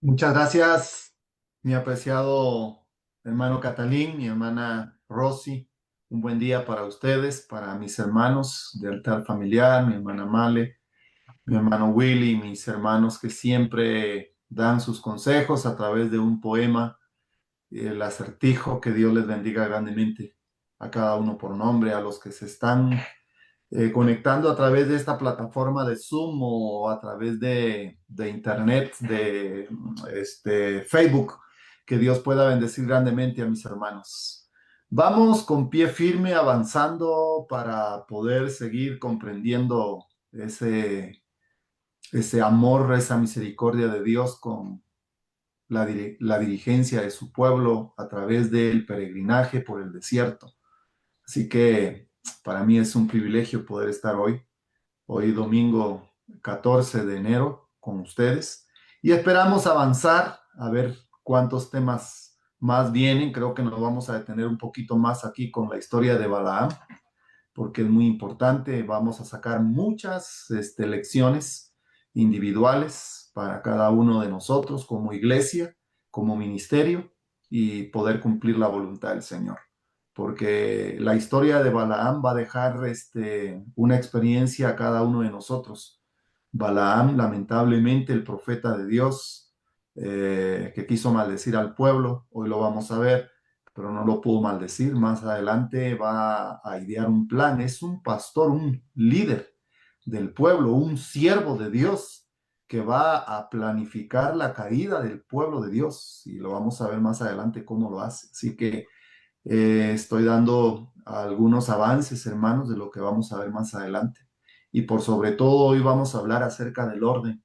Muchas gracias, mi apreciado hermano Catalín, mi hermana Rosy. Un buen día para ustedes, para mis hermanos de altar familiar, mi hermana Male, mi hermano Willy, mis hermanos que siempre dan sus consejos a través de un poema, el acertijo. Que Dios les bendiga grandemente a cada uno por nombre, a los que se están conectando a través de esta plataforma de Zoom o a través de Internet, de Facebook. Que Dios pueda bendecir grandemente a mis hermanos. Vamos con pie firme avanzando para poder seguir comprendiendo ese amor, esa misericordia de Dios con la dirigencia de su pueblo a través del peregrinaje por el desierto. Así que para mí es un privilegio poder estar hoy domingo 14 de enero con ustedes, y esperamos avanzar a ver cuántos temas más vienen. Creo que nos vamos a detener un poquito más aquí con la historia de Balaam, porque es muy importante. Vamos a sacar muchas lecciones individuales para cada uno de nosotros como iglesia, como ministerio, y poder cumplir la voluntad del Señor. Porque la historia de Balaam va a dejar una experiencia a cada uno de nosotros. Balaam, lamentablemente, el profeta de Dios, que quiso maldecir al pueblo, hoy lo vamos a ver, pero no lo pudo maldecir. Más adelante va a idear un plan. Es un pastor, un líder del pueblo, un siervo de Dios que va a planificar la caída del pueblo de Dios, y lo vamos a ver más adelante cómo lo hace. Así que estoy dando algunos avances, hermanos, de lo que vamos a ver más adelante. Y por sobre todo hoy vamos a hablar acerca del orden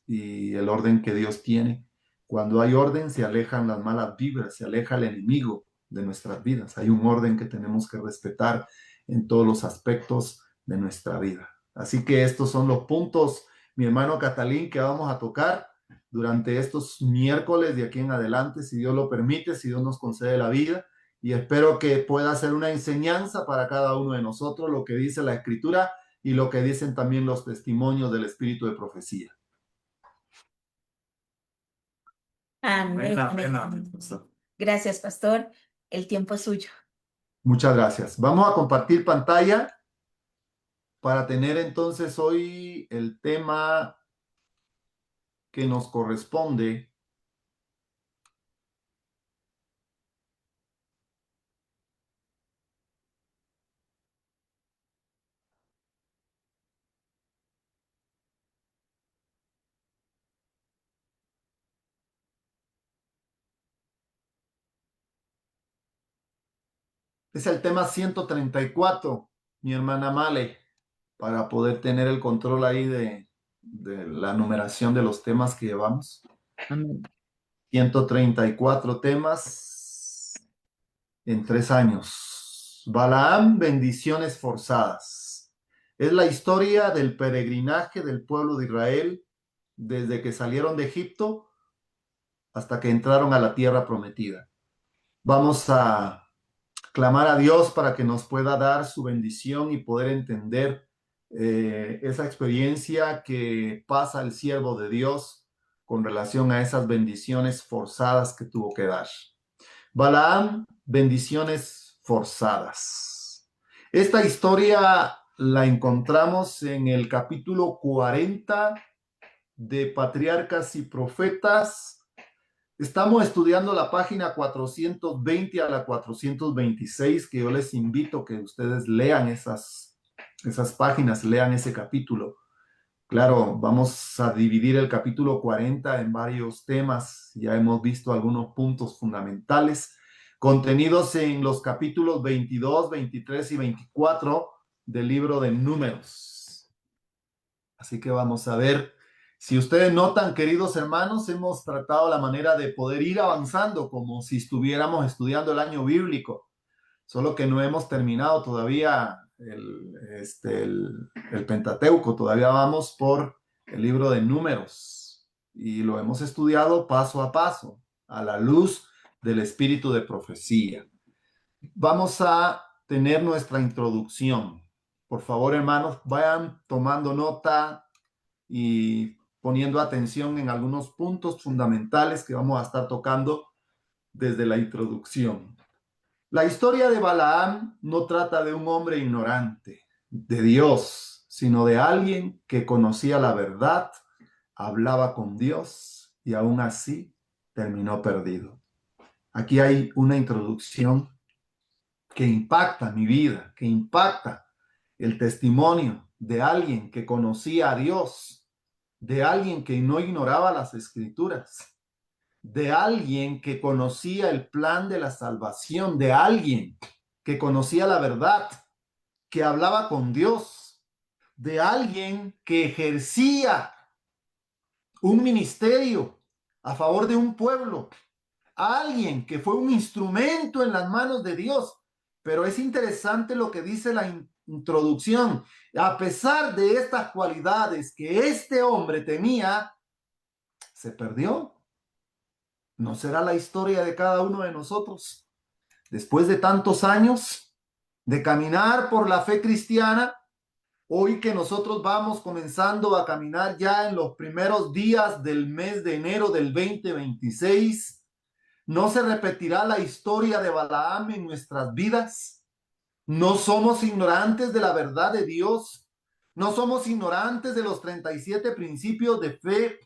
y el orden que Dios tiene. Cuando hay orden, se alejan las malas vibras, se aleja el enemigo de nuestras vidas. Hay un orden que tenemos que respetar en todos los aspectos de nuestra vida. Así que estos son los puntos, mi hermano Catalín, que vamos a tocar durante estos miércoles de aquí en adelante, si Dios lo permite, si Dios nos concede la vida. Y espero que pueda ser una enseñanza para cada uno de nosotros, lo que dice la Escritura y lo que dicen también los testimonios del Espíritu de profecía. Amén. Amén. Amén. Gracias, pastor. El tiempo es suyo. Muchas gracias. Vamos a compartir pantalla para tener entonces hoy el tema que nos corresponde. Es el tema 134, mi hermana Male, para poder tener el control ahí de la numeración de los temas que llevamos. Amén. 134 temas en 3 años. Balaam, bendiciones forzadas. Es la historia del peregrinaje del pueblo de Israel desde que salieron de Egipto hasta que entraron a la tierra prometida. Vamos a clamar a Dios para que nos pueda dar su bendición y poder entender esa experiencia que pasa el siervo de Dios con relación a esas bendiciones forzadas que tuvo que dar. Balaam, bendiciones forzadas. Esta historia la encontramos en el capítulo 40 de Patriarcas y Profetas. Estamos estudiando la página 420 a la 426, que yo les invito que ustedes lean esas páginas, lean ese capítulo. Claro, vamos a dividir el capítulo 40 en varios temas. Ya hemos visto algunos puntos fundamentales contenidos en los capítulos 22, 23 y 24 del libro de Números. Así que vamos a ver. Si ustedes notan, queridos hermanos, hemos tratado la manera de poder ir avanzando como si estuviéramos estudiando el año bíblico, solo que no hemos terminado todavía el Pentateuco. Todavía vamos por el libro de Números y lo hemos estudiado paso a paso, a la luz del espíritu de profecía. Vamos a tener nuestra introducción. Por favor, hermanos, vayan tomando nota y poniendo atención en algunos puntos fundamentales que vamos a estar tocando desde la introducción. La historia de Balaam no trata de un hombre ignorante de Dios, sino de alguien que conocía la verdad, hablaba con Dios y aún así terminó perdido. Aquí hay una introducción que impacta mi vida, que impacta el testimonio de alguien que conocía a Dios, de alguien que no ignoraba las escrituras, de alguien que conocía el plan de la salvación, de alguien que conocía la verdad, que hablaba con Dios, de alguien que ejercía un ministerio a favor de un pueblo, alguien que fue un instrumento en las manos de Dios. Pero es interesante lo que dice la introducción. A pesar de estas cualidades que este hombre tenía, se perdió. ¿No será la historia de cada uno de nosotros? Después de tantos años de caminar por la fe cristiana, hoy que nosotros vamos comenzando a caminar ya en los primeros días del mes de enero del 2026, ¿no se repetirá la historia de Balaam en nuestras vidas? ¿No somos ignorantes de la verdad de Dios? ¿No somos ignorantes de los 37 principios de fe?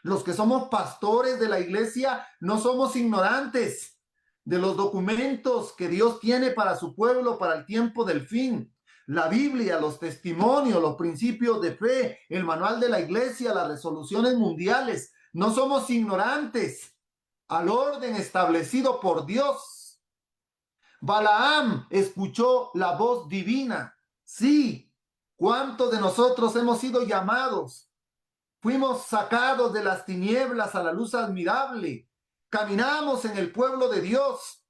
Los que somos pastores de la iglesia no somos ignorantes de los documentos que Dios tiene para su pueblo para el tiempo del fin. La Biblia, los testimonios, los principios de fe, el manual de la iglesia, las resoluciones mundiales. No somos ignorantes al orden establecido por Dios. Balaam escuchó la voz divina. Sí, ¿cuántos de nosotros hemos sido llamados? Fuimos sacados de las tinieblas a la luz admirable. Caminamos en el pueblo de Dios.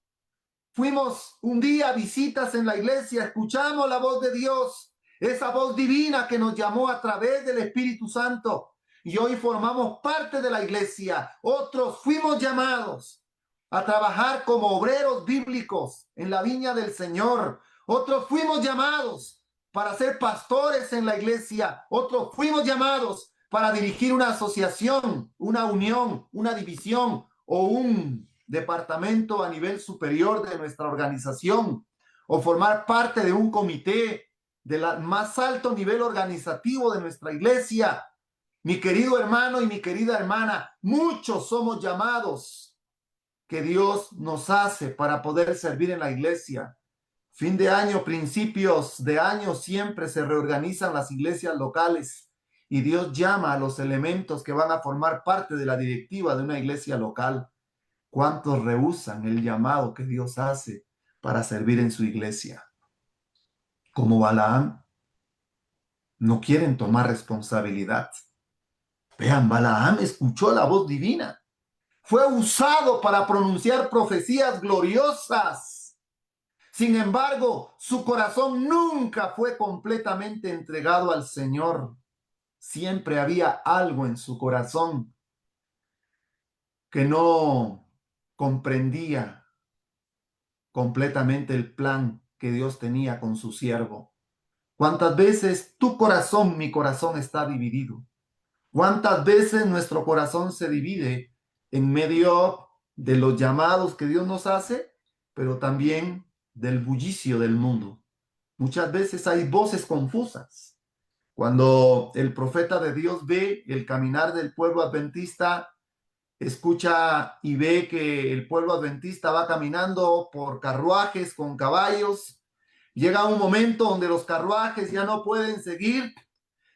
Fuimos un día a visitas en la iglesia. Escuchamos la voz de Dios. Esa voz divina que nos llamó a través del Espíritu Santo. Y hoy formamos parte de la iglesia. Otros fuimos llamados a trabajar como obreros bíblicos en la viña del Señor. Otros fuimos llamados para ser pastores en la iglesia. Otros fuimos llamados para dirigir una asociación, una unión, una división o un departamento a nivel superior de nuestra organización, o formar parte de un comité del más alto nivel organizativo de nuestra iglesia. Mi querido hermano y mi querida hermana, muchos somos llamados que Dios nos hace para poder servir en la iglesia. Fin de año, principios de año, siempre se reorganizan las iglesias locales y Dios llama a los elementos que van a formar parte de la directiva de una iglesia local. ¿Cuántos rehúsan el llamado que Dios hace para servir en su iglesia? Como Balaam, no quieren tomar responsabilidad. Vean, Balaam escuchó la voz divina. Fue usado para pronunciar profecías gloriosas. Sin embargo, su corazón nunca fue completamente entregado al Señor. Siempre había algo en su corazón que no comprendía completamente el plan que Dios tenía con su siervo. ¿Cuántas veces tu corazón, mi corazón está dividido? ¿Cuántas veces nuestro corazón se divide en medio de los llamados que Dios nos hace, pero también del bullicio del mundo? Muchas veces hay voces confusas. Cuando el profeta de Dios ve el caminar del pueblo adventista, escucha y ve que el pueblo adventista va caminando por carruajes con caballos. Llega un momento donde los carruajes ya no pueden seguir,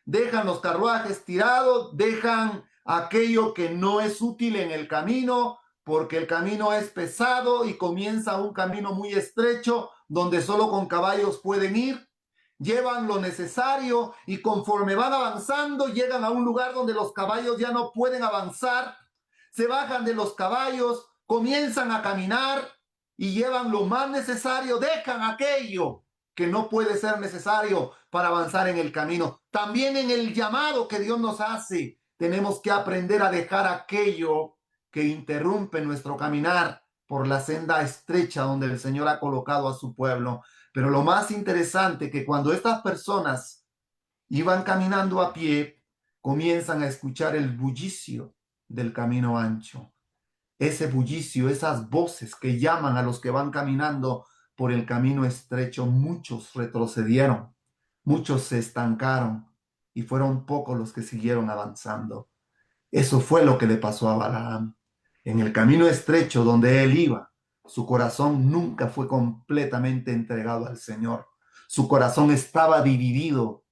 dejan los carruajes tirados, dejan aquello que no es útil en el camino, porque el camino es pesado y comienza un camino muy estrecho donde solo con caballos pueden ir. Llevan lo necesario y conforme van avanzando llegan a un lugar donde los caballos ya no pueden avanzar. Se bajan de los caballos, comienzan a caminar y llevan lo más necesario, dejan aquello que no puede ser necesario para avanzar en el camino. También en el llamado que Dios nos hace, tenemos que aprender a dejar aquello que interrumpe nuestro caminar por la senda estrecha donde el Señor ha colocado a su pueblo. Pero lo más interesante que cuando estas personas iban caminando a pie, comienzan a escuchar el bullicio del camino ancho. Ese bullicio, esas voces que llaman a los que van caminando por el camino estrecho, muchos retrocedieron, muchos se estancaron y fueron pocos los que siguieron avanzando. Eso fue lo que le pasó a Balaam. En el camino estrecho donde él iba, su corazón nunca fue completamente entregado al Señor. Su corazón estaba dividido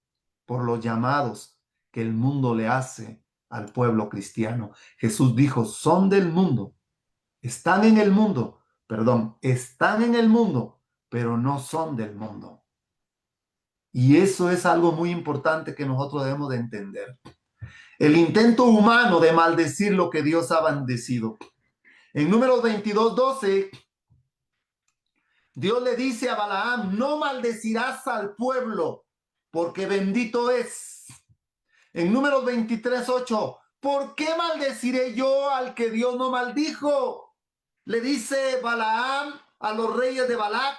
por los llamados que el mundo le hace al pueblo cristiano. Jesús dijo, son del mundo, están en el mundo, están en el mundo, pero no son del mundo. Y eso es algo muy importante que nosotros debemos de entender. El intento humano de maldecir lo que Dios ha bendecido. En Números 22:12, Dios le dice a Balaam, no maldecirás al pueblo, porque bendito es. En Números 23:8, ¿por qué maldeciré yo al que Dios no maldijo? Le dice Balaam a los reyes de Balac,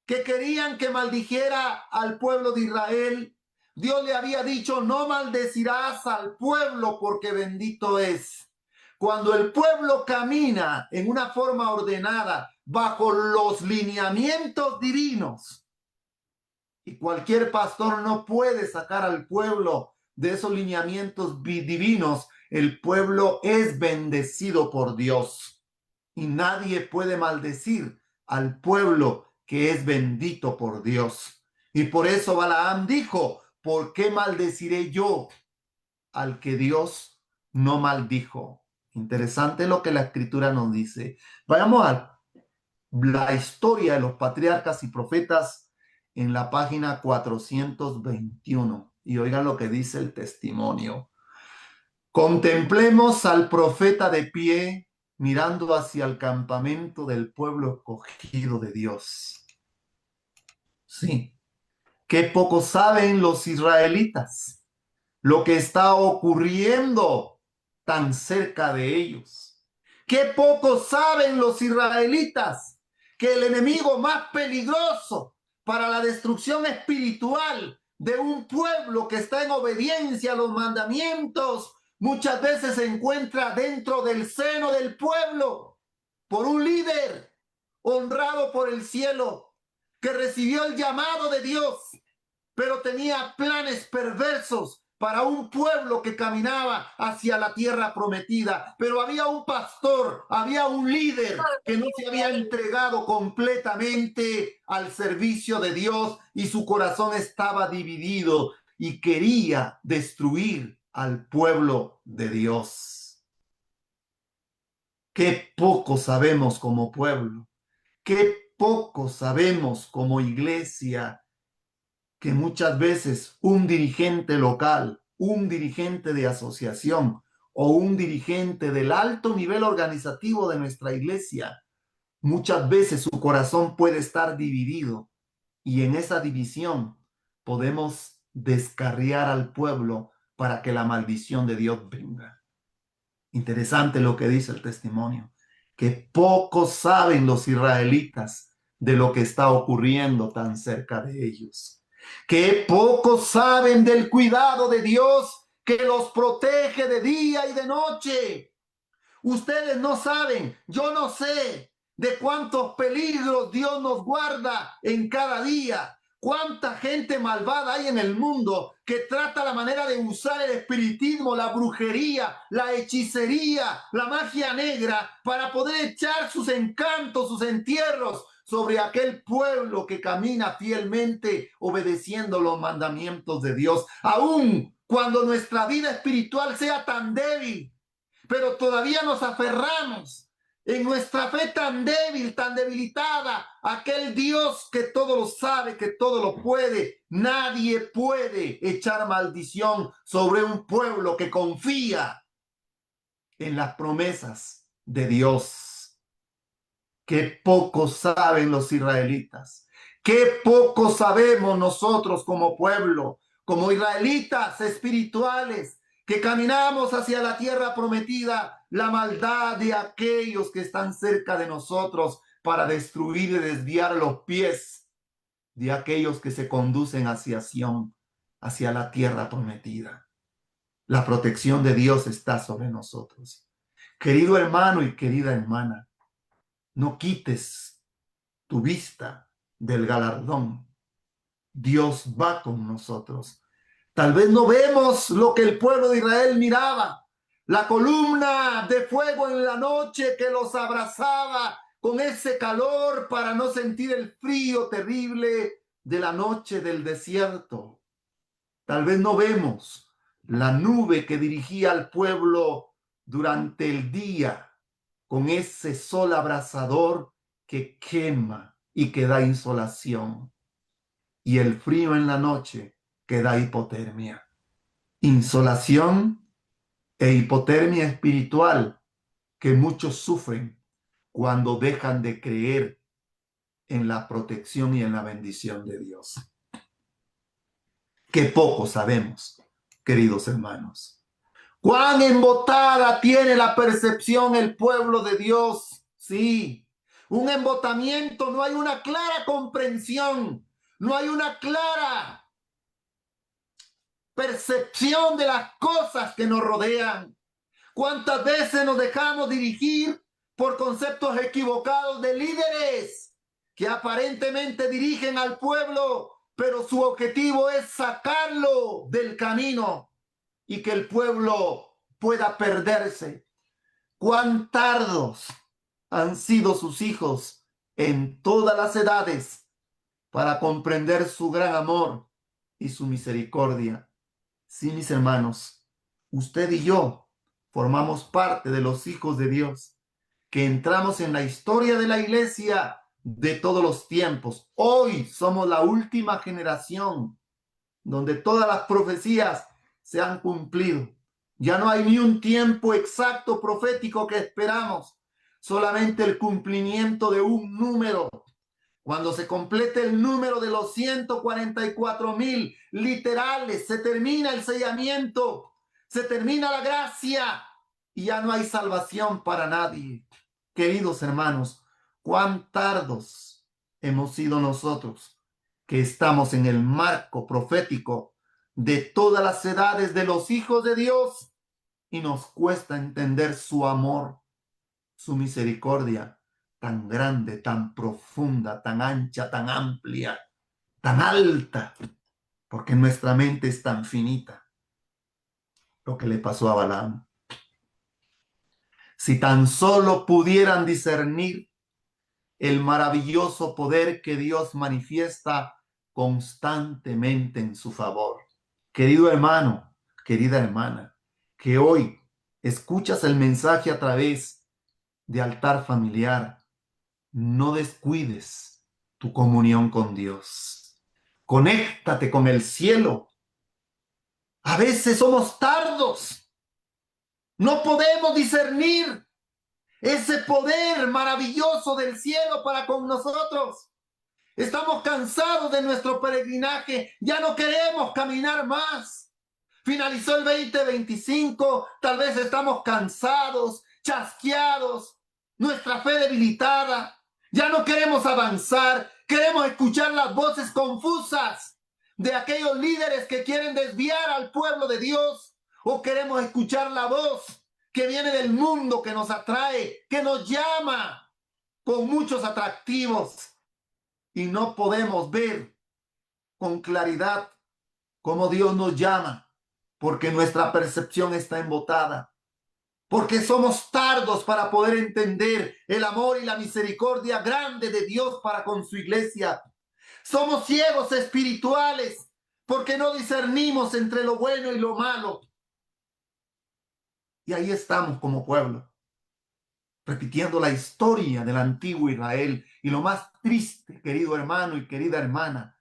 que querían que maldijera al pueblo de Israel. Dios le había dicho, no maldecirás al pueblo porque bendito es. Cuando el pueblo camina en una forma ordenada, bajo los lineamientos divinos, y cualquier pastor no puede sacar al pueblo de esos lineamientos divinos, el pueblo es bendecido por Dios. Y nadie puede maldecir al pueblo que es bendito por Dios. Y por eso Balaam dijo, ¿por qué maldeciré yo al que Dios no maldijo? Interesante lo que la escritura nos dice. Vayamos a la historia de los patriarcas y profetas en la página 421. Y oigan lo que dice el testimonio. Contemplemos al profeta de pie, mirando hacia el campamento del pueblo escogido de Dios. Sí, qué poco saben los israelitas lo que está ocurriendo tan cerca de ellos. Qué poco saben los israelitas que el enemigo más peligroso para la destrucción espiritual de un pueblo que está en obediencia a los mandamientos muchas veces se encuentra dentro del seno del pueblo por un líder honrado por el cielo que recibió el llamado de Dios, pero tenía planes perversos para un pueblo que caminaba hacia la tierra prometida. Pero había un pastor, había un líder que no se había entregado completamente al servicio de Dios y su corazón estaba dividido y quería destruir al pueblo de Dios. Qué poco sabemos como pueblo, qué poco sabemos como iglesia, que muchas veces un dirigente local, un dirigente de asociación o un dirigente del alto nivel organizativo de nuestra iglesia, muchas veces su corazón puede estar dividido y en esa división podemos descarriar al pueblo para que la maldición de Dios venga. Interesante lo que dice el testimonio, que pocos saben los israelitas de lo que está ocurriendo tan cerca de ellos. Que pocos saben del cuidado de Dios que los protege de día y de noche. Ustedes no saben, yo no sé de cuántos peligros Dios nos guarda en cada día. Cuánta gente malvada hay en el mundo que trata la manera de usar el espiritismo, la brujería, la hechicería, la magia negra para poder echar sus encantos, sus entierros sobre aquel pueblo que camina fielmente obedeciendo los mandamientos de Dios. Aún cuando nuestra vida espiritual sea tan débil, pero todavía nos aferramos en nuestra fe tan débil, tan debilitada, aquel Dios que todo lo sabe, que todo lo puede. Nadie puede echar maldición sobre un pueblo que confía en las promesas de Dios. Qué poco saben los israelitas, qué poco sabemos nosotros como pueblo, como israelitas espirituales, que caminamos hacia la tierra prometida, la maldad de aquellos que están cerca de nosotros para destruir y desviar los pies de aquellos que se conducen hacia Sión, hacia la tierra prometida. La protección de Dios está sobre nosotros. Querido hermano y querida hermana, no quites tu vista del galardón. Dios va con nosotros. Tal vez no vemos lo que el pueblo de Israel miraba, la columna de fuego en la noche que los abrazaba con ese calor para no sentir el frío terrible de la noche del desierto. Tal vez no vemos la nube que dirigía al pueblo durante el día con ese sol abrasador que quema y que da insolación, y el frío en la noche que da hipotermia. Insolación e hipotermia espiritual que muchos sufren cuando dejan de creer en la protección y en la bendición de Dios. Qué poco sabemos, queridos hermanos. Cuán embotada tiene la percepción el pueblo de Dios. Sí, un embotamiento, no hay una clara comprensión, no hay una clara percepción de las cosas que nos rodean. ¿Cuántas veces nos dejamos dirigir por conceptos equivocados de líderes que aparentemente dirigen al pueblo, pero su objetivo es sacarlo del camino y que el pueblo pueda perderse? ¿Cuán tardos han sido sus hijos en todas las edades para comprender su gran amor y su misericordia? Sí, mis hermanos, usted y yo formamos parte de los hijos de Dios, que entramos en la historia de la iglesia de todos los tiempos. Hoy somos la última generación donde todas las profecías se han cumplido. Ya no hay ni un tiempo exacto profético que esperamos, solamente el cumplimiento de un número. Cuando se complete el número de los 144,000 literales, se termina el sellamiento, se termina la gracia y ya no hay salvación para nadie. Queridos hermanos, cuán tardos hemos sido nosotros que estamos en el marco profético de todas las edades de los hijos de Dios y nos cuesta entender su amor, su misericordia tan grande, tan profunda, tan ancha, tan amplia, tan alta, porque nuestra mente es tan finita. Lo que le pasó a Balaam. Si tan solo pudieran discernir el maravilloso poder que Dios manifiesta constantemente en su favor. Querido hermano, querida hermana, que hoy escuchas el mensaje a través de Altar Familiar, no descuides tu comunión con Dios. Conéctate con el cielo. A veces somos tardos. No podemos discernir ese poder maravilloso del cielo para con nosotros. Estamos cansados de nuestro peregrinaje. Ya no queremos caminar más. Finalizó el 2025. Tal vez estamos cansados, chasqueados, nuestra fe debilitada. Ya no queremos avanzar, queremos escuchar las voces confusas de aquellos líderes que quieren desviar al pueblo de Dios, o queremos escuchar la voz que viene del mundo, que nos atrae, que nos llama con muchos atractivos, y no podemos ver con claridad cómo Dios nos llama, porque nuestra percepción está embotada. Porque somos tardos para poder entender el amor y la misericordia grande de Dios para con su iglesia. Somos ciegos espirituales porque no discernimos entre lo bueno y lo malo. Y ahí estamos como pueblo, repitiendo la historia del antiguo Israel. Y lo más triste, querido hermano y querida hermana,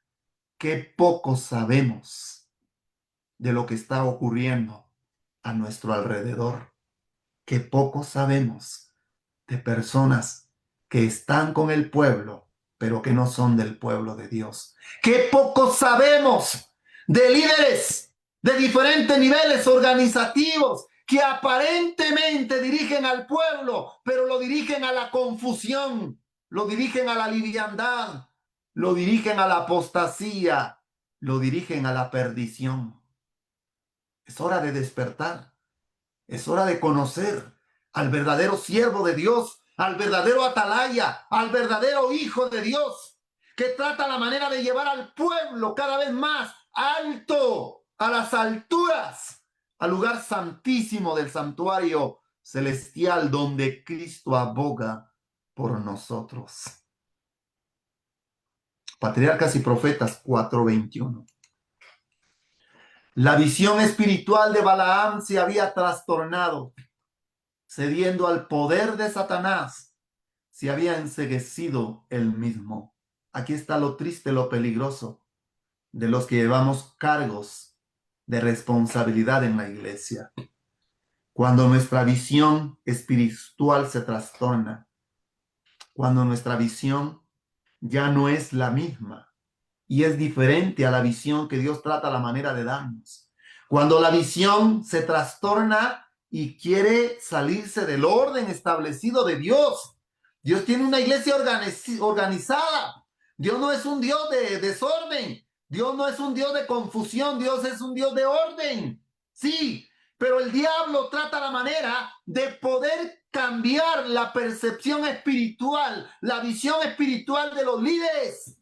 que poco sabemos de lo que está ocurriendo a nuestro alrededor. Que poco sabemos de personas que están con el pueblo, pero que no son del pueblo de Dios. Que poco sabemos de líderes de diferentes niveles organizativos que aparentemente dirigen al pueblo, pero lo dirigen a la confusión, lo dirigen a la liviandad, lo dirigen a la apostasía, lo dirigen a la perdición. Es hora de despertar. Es hora de conocer al verdadero siervo de Dios, al verdadero atalaya, al verdadero hijo de Dios, que trata la manera de llevar al pueblo cada vez más alto, a las alturas, al lugar santísimo del santuario celestial donde Cristo aboga por nosotros. Patriarcas y Profetas 4:21. La visión espiritual de Balaam se había trastornado, cediendo al poder de Satanás, se había enceguecido él mismo. Aquí está lo triste, lo peligroso de los que llevamos cargos de responsabilidad en la iglesia. Cuando nuestra visión espiritual se trastorna, cuando nuestra visión ya no es la misma y es diferente a la visión que Dios trata la manera de darnos. Cuando la visión se trastorna y quiere salirse del orden establecido de Dios. Dios tiene una iglesia organizada. Dios no es un Dios de desorden. Dios no es un Dios de confusión. Dios es un Dios de orden. Sí, pero el diablo trata la manera de poder cambiar la percepción espiritual, la visión espiritual de los líderes.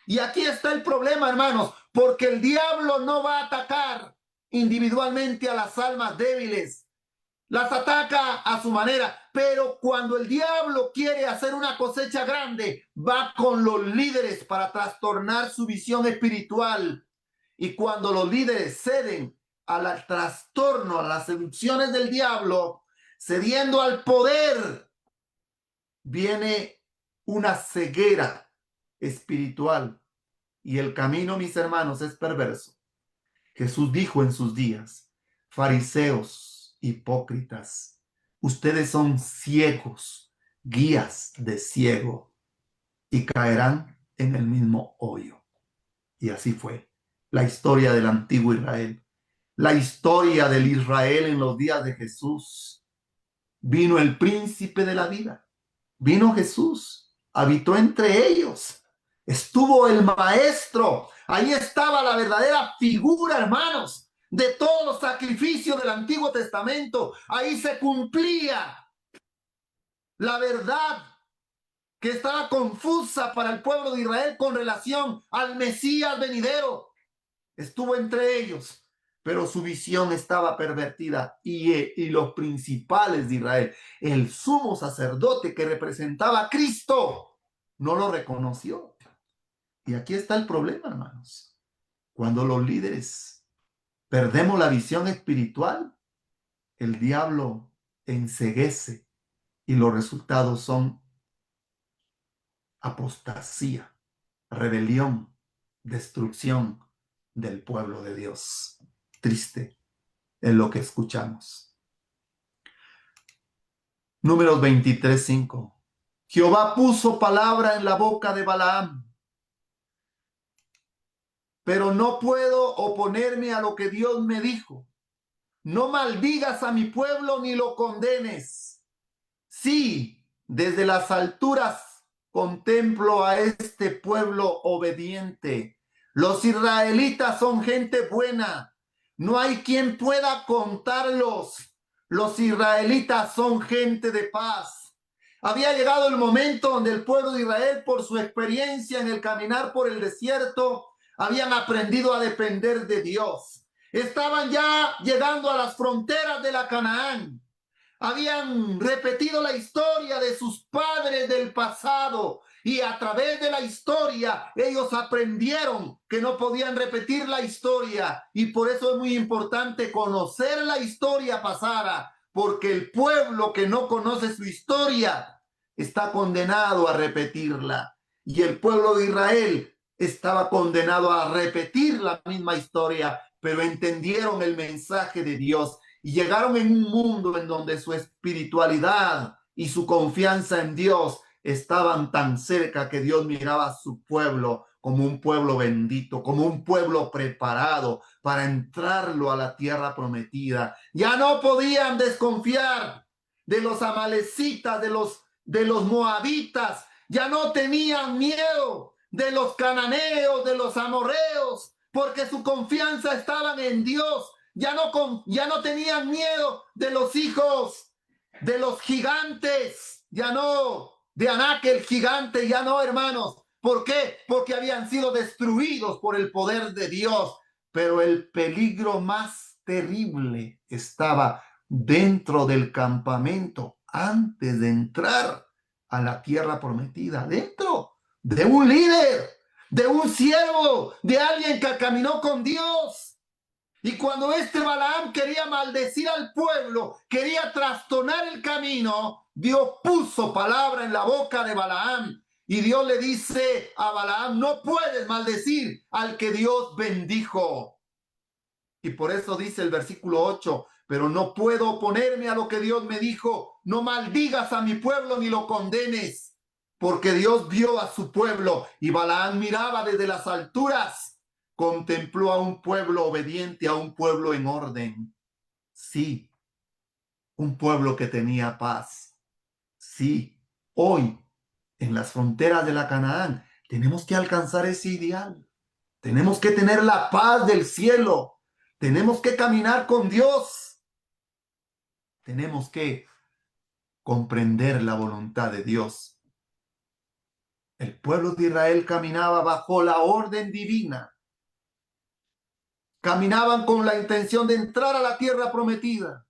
Y aquí está el problema, hermanos, porque el diablo no va a atacar individualmente a las almas débiles. Las ataca a su manera, pero cuando el diablo quiere hacer una cosecha grande, va con los líderes para trastornar su visión espiritual. Y cuando los líderes ceden al trastorno, a las seducciones del diablo, cediendo al poder, viene una ceguera espiritual. Y el camino, mis hermanos, es perverso. Jesús dijo en sus días: fariseos, hipócritas, ustedes son ciegos, guías de ciego, y caerán en el mismo hoyo. Y así fue la historia del antiguo Israel, la historia del Israel en los días de Jesús. Vino el príncipe de la vida, vino Jesús, habitó entre ellos, estuvo el maestro. Ahí estaba la verdadera figura, hermanos, de todos los sacrificios del Antiguo Testamento. Ahí se cumplía la verdad que estaba confusa para el pueblo de Israel con relación al Mesías venidero. Estuvo entre ellos, pero su visión estaba pervertida y los principales de Israel, el sumo sacerdote que representaba a Cristo, no lo reconoció. Y aquí está el problema, hermanos. Cuando los líderes perdemos la visión espiritual, el diablo enceguece y los resultados son apostasía, rebelión, destrucción del pueblo de Dios. Triste en lo que escuchamos. Números 23:5. Jehová puso palabra en la boca de Balaam, pero no puedo oponerme a lo que Dios me dijo. No maldigas a mi pueblo ni lo condenes. Sí, desde las alturas contemplo a este pueblo obediente. Los israelitas son gente buena. No hay quien pueda contarlos. Los israelitas son gente de paz. Había llegado el momento donde el pueblo de Israel, por su experiencia en el caminar por el desierto, habían aprendido a depender de Dios. Estaban ya llegando a las fronteras de la Canaán. Habían repetido la historia de sus padres del pasado y a través de la historia ellos aprendieron que no podían repetir la historia, y por eso es muy importante conocer la historia pasada, porque el pueblo que no conoce su historia está condenado a repetirla, y el pueblo de Israel estaba condenado a repetir la misma historia, pero entendieron el mensaje de Dios y llegaron en un mundo en donde su espiritualidad y su confianza en Dios estaban tan cerca que Dios miraba a su pueblo como un pueblo bendito, como un pueblo preparado para entrarlo a la tierra prometida. Ya no podían desconfiar de los amalecitas, de los moabitas. Ya no tenían miedo de los cananeos, de los amorreos, porque su confianza estaba en Dios. ya no tenían miedo de los hijos, de los gigantes, ya no, de Anac el gigante, ya no, hermanos. ¿Por qué? Porque habían sido destruidos por el poder de Dios. Pero el peligro más terrible estaba dentro del campamento antes de entrar a la tierra prometida, dentro de un líder, de un siervo, de alguien que caminó con Dios. Y cuando este Balaam quería maldecir al pueblo, quería trastornar el camino, Dios puso palabra en la boca de Balaam. Y Dios le dice a Balaam, no puedes maldecir al que Dios bendijo. Y por eso dice el versículo 8, pero no puedo oponerme a lo que Dios me dijo, no maldigas a mi pueblo ni lo condenes, porque Dios vio a su pueblo y Balaam miraba desde las alturas. Contempló a un pueblo obediente, a un pueblo en orden. Sí, un pueblo que tenía paz. Sí, hoy, en las fronteras de la Canaán, tenemos que alcanzar ese ideal. Tenemos que tener la paz del cielo. Tenemos que caminar con Dios. Tenemos que comprender la voluntad de Dios. El pueblo de Israel caminaba bajo la orden divina. Caminaban con la intención de entrar a la tierra prometida.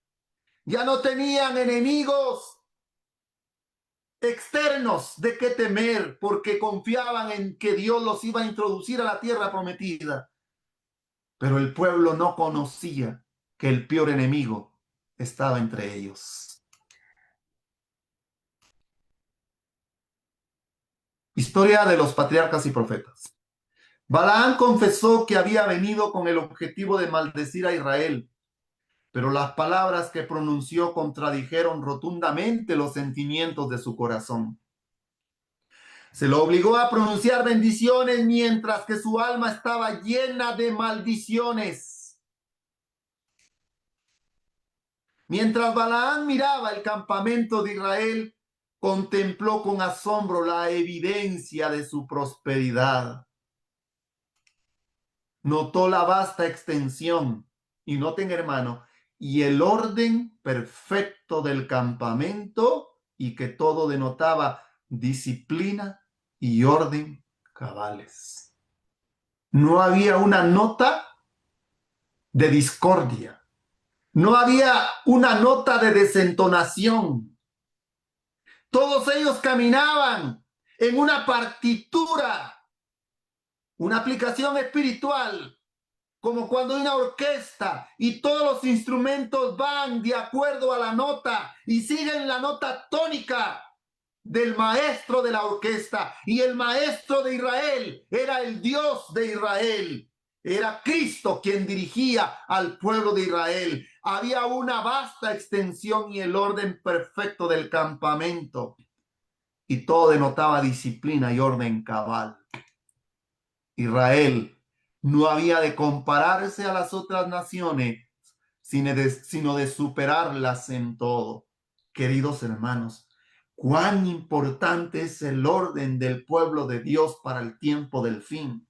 Ya no tenían enemigos externos de qué temer, porque confiaban en que Dios los iba a introducir a la tierra prometida. Pero el pueblo no conocía que el peor enemigo estaba entre ellos. Historia de los patriarcas y profetas. Balaam confesó que había venido con el objetivo de maldecir a Israel, pero las palabras que pronunció contradijeron rotundamente los sentimientos de su corazón. Se lo obligó a pronunciar bendiciones mientras que su alma estaba llena de maldiciones. Mientras Balaam miraba el campamento de Israel, contempló con asombro la evidencia de su prosperidad. Notó la vasta extensión, y noten, hermano, y el orden perfecto del campamento, y que todo denotaba disciplina y orden cabales. No había una nota de discordia, no había una nota de desentonación. Todos ellos caminaban en una partitura, una aplicación espiritual, como cuando hay una orquesta y todos los instrumentos van de acuerdo a la nota y siguen la nota tónica del maestro de la orquesta. Y el maestro de Israel era el Dios de Israel. Era Cristo quien dirigía al pueblo de Israel. Había una vasta extensión y el orden perfecto del campamento. Y todo denotaba disciplina y orden cabal. Israel no había de compararse a las otras naciones, sino de superarlas en todo. Queridos hermanos, cuán importante es el orden del pueblo de Dios para el tiempo del fin.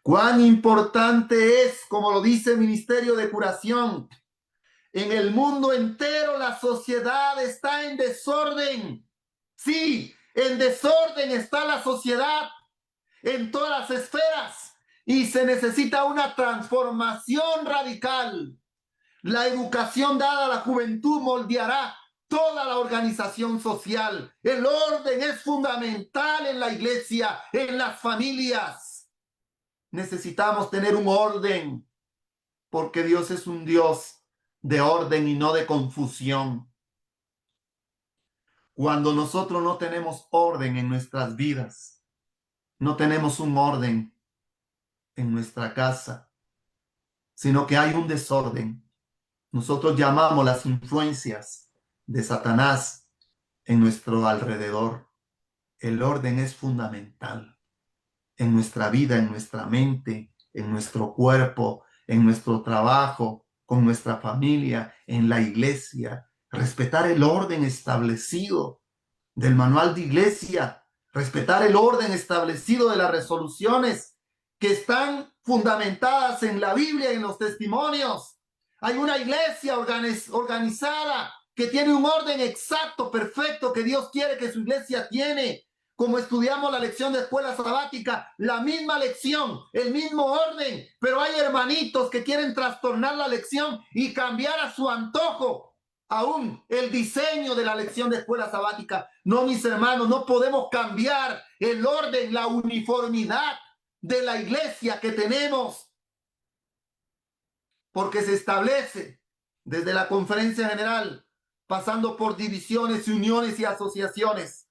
Cuán importante es, como lo dice el Ministerio de Curación, en el mundo entero la sociedad está en desorden. Sí, en desorden está la sociedad en todas las esferas y se necesita una transformación radical. La educación dada a la juventud moldeará toda la organización social. El orden es fundamental en la iglesia, en las familias. Necesitamos tener un orden porque Dios es un Dios de orden y no de confusión. Cuando nosotros no tenemos orden en nuestras vidas, no tenemos un orden en nuestra casa, sino que hay un desorden. Nosotros llamamos las influencias de Satanás en nuestro alrededor. El orden es fundamental en nuestra vida, en nuestra mente, en nuestro cuerpo, en nuestro trabajo, con nuestra familia, en la iglesia. Respetar el orden establecido del manual de iglesia, respetar el orden establecido de las resoluciones que están fundamentadas en la Biblia y en los testimonios. Hay una iglesia organizada que tiene un orden exacto, perfecto, que Dios quiere que su iglesia tiene. Como estudiamos la lección de escuela sabática, la misma lección, el mismo orden, pero hay hermanitos que quieren trastornar la lección y cambiar a su antojo aún el diseño de la lección de escuela sabática. No, mis hermanos, no podemos cambiar el orden, la uniformidad de la iglesia que tenemos, porque se establece desde la conferencia general, pasando por divisiones, uniones y asociaciones,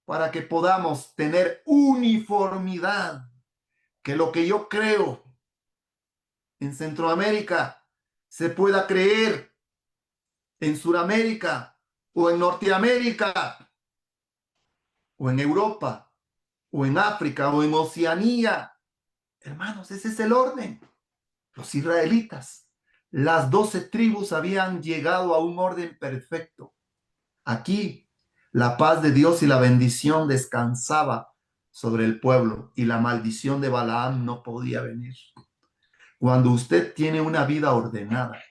para que podamos tener uniformidad, que lo que yo creo en Centroamérica se pueda creer en Sudamérica o en Norteamérica o en Europa o en África o en Oceanía. Hermanos, ese es el orden. Los israelitas, las 12 tribus habían llegado a un orden perfecto. Aquí, la paz de Dios y la bendición descansaba sobre el pueblo y la maldición de Balaam no podía venir. Cuando usted tiene una vida ordenada,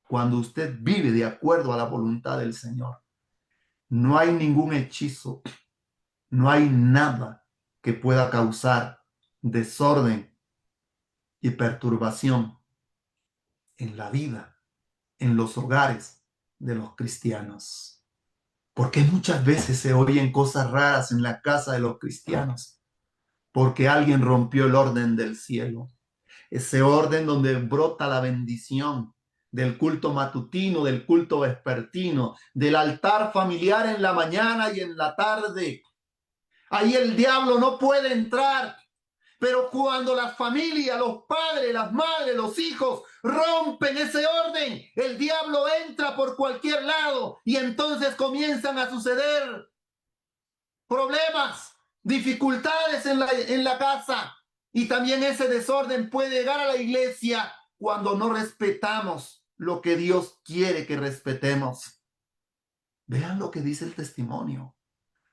cuando usted vive de acuerdo a la voluntad del Señor, no hay ningún hechizo, no hay nada que pueda causar desorden y perturbación en la vida, en los hogares de los cristianos. Porque muchas veces se oyen cosas raras en la casa de los cristianos, porque alguien rompió el orden del cielo, ese orden donde brota la bendición del culto matutino, del culto vespertino, del altar familiar en la mañana y en la tarde. Ahí el diablo no puede entrar. Pero cuando la familia, los padres, las madres, los hijos rompen ese orden, el diablo entra por cualquier lado y entonces comienzan a suceder problemas, dificultades en la casa. Y también ese desorden puede llegar a la iglesia cuando no respetamos lo que Dios quiere que respetemos. Vean lo que dice el testimonio.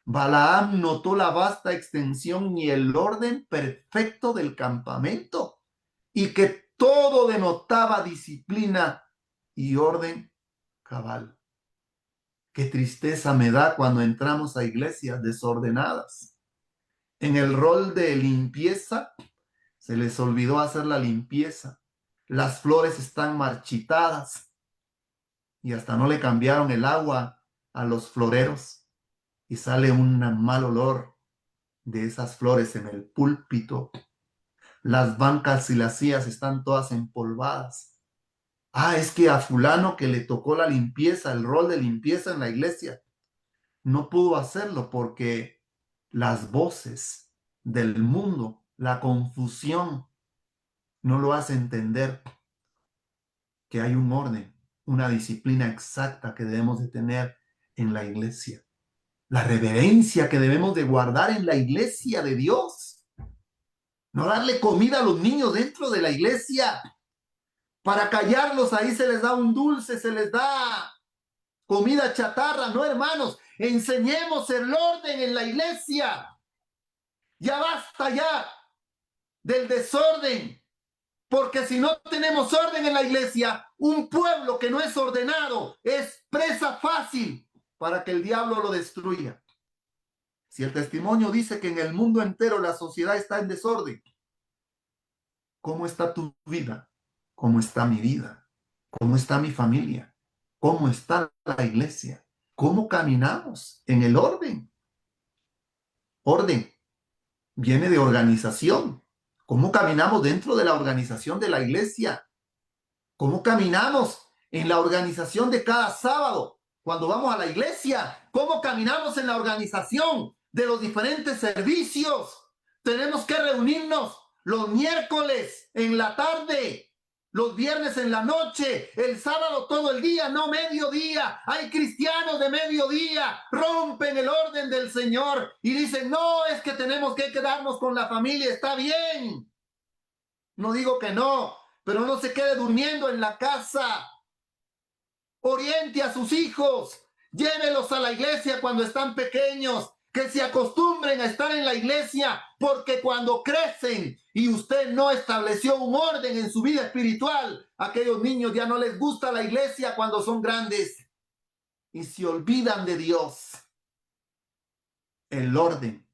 Balaam notó la vasta extensión y el orden perfecto del campamento y que todo denotaba disciplina y orden cabal. Qué tristeza me da cuando entramos a iglesias desordenadas. En el rol de limpieza se les olvidó hacer la limpieza. Las flores están marchitadas y hasta no le cambiaron el agua a los floreros y sale un mal olor de esas flores en el púlpito. Las bancas y las sillas están todas empolvadas. Es que a fulano que le tocó la limpieza, el rol de limpieza en la iglesia, no pudo hacerlo porque las voces del mundo, la confusión, no lo hace entender que hay un orden, una disciplina exacta que debemos de tener en la iglesia. La reverencia que debemos de guardar en la iglesia de Dios. No darle comida a los niños dentro de la iglesia. Para callarlos ahí se les da un dulce, se les da comida chatarra. No, hermanos, enseñemos el orden en la iglesia. Ya basta ya del desorden. Porque si no tenemos orden en la iglesia, un pueblo que no es ordenado es presa fácil para que el diablo lo destruya. Si el testimonio dice que en el mundo entero la sociedad está en desorden, ¿cómo está tu vida? ¿Cómo está mi vida? ¿Cómo está mi familia? ¿Cómo está la iglesia? ¿Cómo caminamos en el orden? Orden viene de organización. ¿Cómo caminamos dentro de la organización de la iglesia? ¿Cómo caminamos en la organización de cada sábado cuando vamos a la iglesia? ¿Cómo caminamos en la organización de los diferentes servicios? Tenemos que reunirnos los miércoles en la tarde, los viernes en la noche, el sábado todo el día, no mediodía. Hay cristianos de mediodía, rompen el orden del Señor y dicen, no, es que tenemos que quedarnos con la familia, está bien. No digo que no, pero no se quede durmiendo en la casa. Oriente a sus hijos, llévelos a la iglesia cuando están pequeños, que se acostumbren a estar en la iglesia, porque cuando crecen y usted no estableció un orden en su vida espiritual, aquellos niños ya no les gusta la iglesia cuando son grandes y se olvidan de Dios. El orden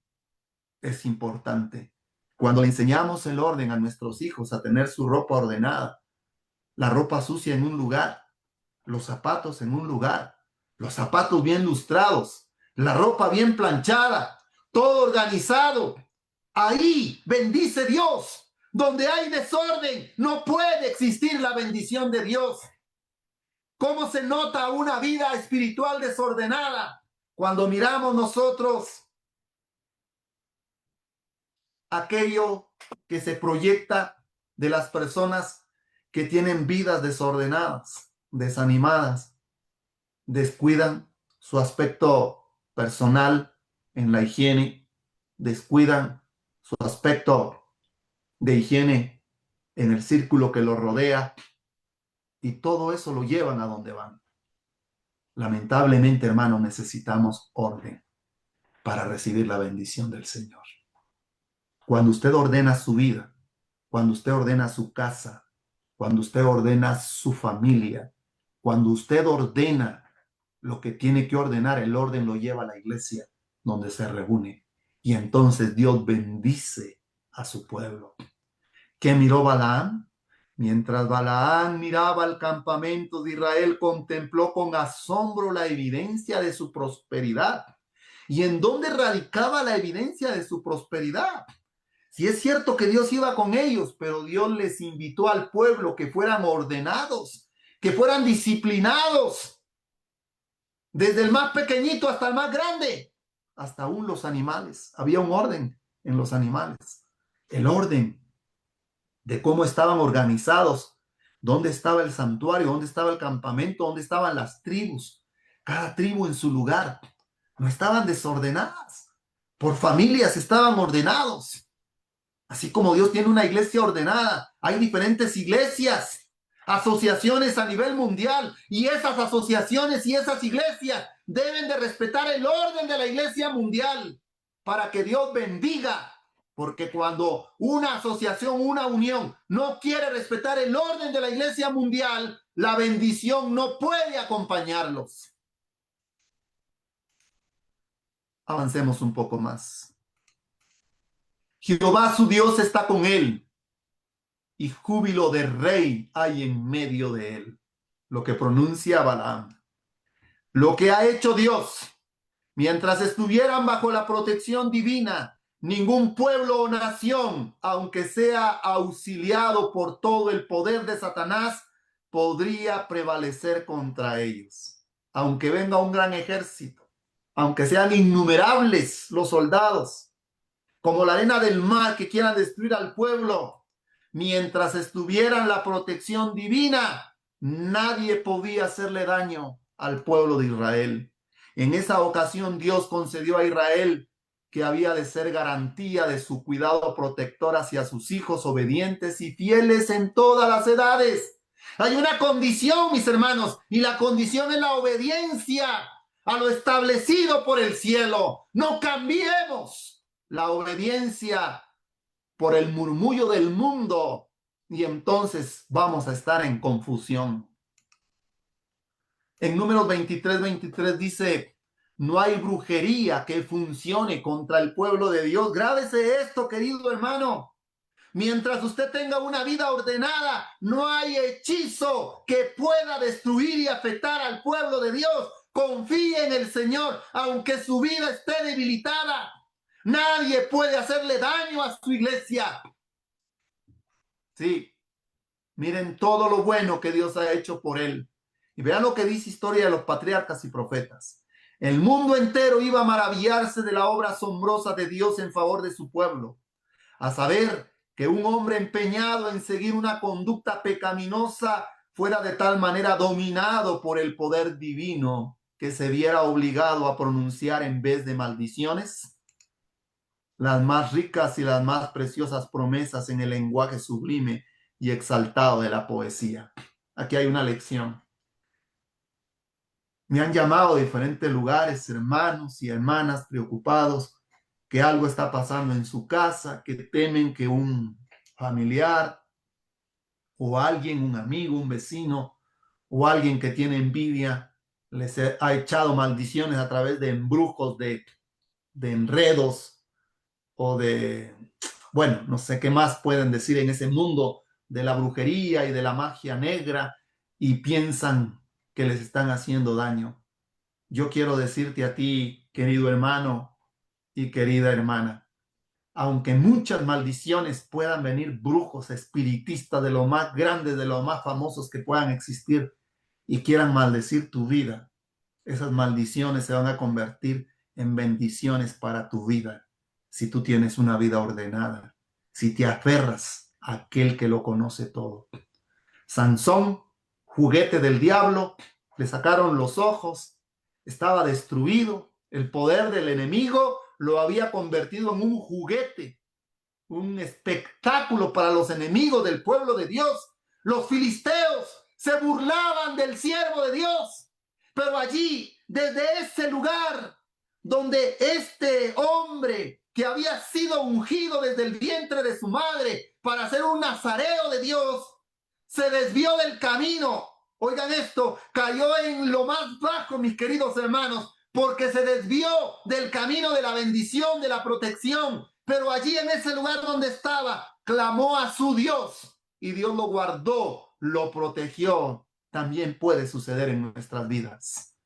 es importante. Cuando le enseñamos el orden a nuestros hijos, a tener su ropa ordenada, la ropa sucia en un lugar, los zapatos en un lugar, los zapatos bien lustrados, la ropa bien planchada, todo organizado. Ahí bendice Dios. Donde hay desorden, no puede existir la bendición de Dios. ¿Cómo se nota una vida espiritual desordenada? Cuando miramos nosotros aquello que se proyecta de las personas que tienen vidas desordenadas, desanimadas, descuidan su aspecto personal en la higiene, descuidan su aspecto de higiene en el círculo que los rodea, y todo eso lo llevan a donde van. Lamentablemente, hermano, necesitamos orden para recibir la bendición del Señor. Cuando usted ordena su vida, cuando usted ordena su casa, cuando usted ordena su familia, cuando usted ordena lo que tiene que ordenar, el orden lo lleva a la iglesia donde se reúne. Y entonces Dios bendice a su pueblo. ¿Qué miró Balaam? Mientras Balaam miraba el campamento de Israel, contempló con asombro la evidencia de su prosperidad. ¿Y en dónde radicaba la evidencia de su prosperidad? Si es cierto que Dios iba con ellos, pero Dios les invitó al pueblo que fueran ordenados, que fueran disciplinados, desde el más pequeñito hasta el más grande, hasta aún los animales. Había un orden en los animales, el orden de cómo estaban organizados, dónde estaba el santuario, dónde estaba el campamento, dónde estaban las tribus, cada tribu en su lugar. No estaban desordenadas, por familias estaban ordenados. Así como Dios tiene una iglesia ordenada, hay diferentes iglesias, asociaciones a nivel mundial, y esas asociaciones y esas iglesias deben de respetar el orden de la iglesia mundial para que Dios bendiga. Porque cuando una asociación, una unión no quiere respetar el orden de la iglesia mundial, la bendición no puede acompañarlos. Avancemos un poco más. Jehová su Dios está con él, y júbilo de rey hay en medio de él. Lo que pronuncia Balaam. Lo que ha hecho Dios, mientras estuvieran bajo la protección divina, ningún pueblo o nación, aunque sea auxiliado por todo el poder de Satanás, podría prevalecer contra ellos. Aunque venga un gran ejército, aunque sean innumerables los soldados, como la arena del mar que quieran destruir al pueblo, mientras estuviera en la protección divina, nadie podía hacerle daño al pueblo de Israel. En esa ocasión Dios concedió a Israel que había de ser garantía de su cuidado protector hacia sus hijos obedientes y fieles en todas las edades. Hay una condición, mis hermanos, y la condición es la obediencia a lo establecido por el cielo. No cambiemos la obediencia por el murmullo del mundo, y entonces vamos a estar en confusión. En Números 23 dice: no hay brujería que funcione contra el pueblo de Dios. Grábese esto, querido hermano. Mientras usted tenga una vida ordenada, no hay hechizo que pueda destruir y afectar al pueblo de Dios. Confíe en el Señor, aunque su vida esté debilitada. Nadie puede hacerle daño a su iglesia. Sí, miren todo lo bueno que Dios ha hecho por él. Y vean lo que dice Historia de los Patriarcas y Profetas. El mundo entero iba a maravillarse de la obra asombrosa de Dios en favor de su pueblo. A saber, que un hombre empeñado en seguir una conducta pecaminosa fuera de tal manera dominado por el poder divino que se viera obligado a pronunciar, en vez de maldiciones, las más ricas y las más preciosas promesas en el lenguaje sublime y exaltado de la poesía. Aquí hay una lección. Me han llamado de diferentes lugares, hermanos y hermanas preocupados que algo está pasando en su casa, que temen que un familiar o alguien, un amigo, un vecino o alguien que tiene envidia, les ha echado maldiciones a través de embrujos, de enredos o de, bueno, no sé qué más pueden decir en ese mundo de la brujería y de la magia negra y piensan que les están haciendo daño. Yo quiero decirte a ti, querido hermano y querida hermana, aunque muchas maldiciones puedan venir, brujos, espiritistas de lo más grandes, de los más famosos que puedan existir y quieran maldecir tu vida, esas maldiciones se van a convertir en bendiciones para tu vida si tú tienes una vida ordenada, si te aferras a aquel que lo conoce todo. Sansón, juguete del diablo, le sacaron los ojos, estaba destruido, el poder del enemigo lo había convertido en un juguete, un espectáculo para los enemigos del pueblo de Dios. Los filisteos se burlaban del siervo de Dios, pero allí, desde ese lugar donde este hombre que había sido ungido desde el vientre de su madre para ser un nazareo de Dios, se desvió del camino. Oigan esto, cayó en lo más bajo, mis queridos hermanos, porque se desvió del camino de la bendición, de la protección. Pero allí en ese lugar donde estaba, clamó a su Dios y Dios lo guardó, lo protegió. También puede suceder en nuestras vidas.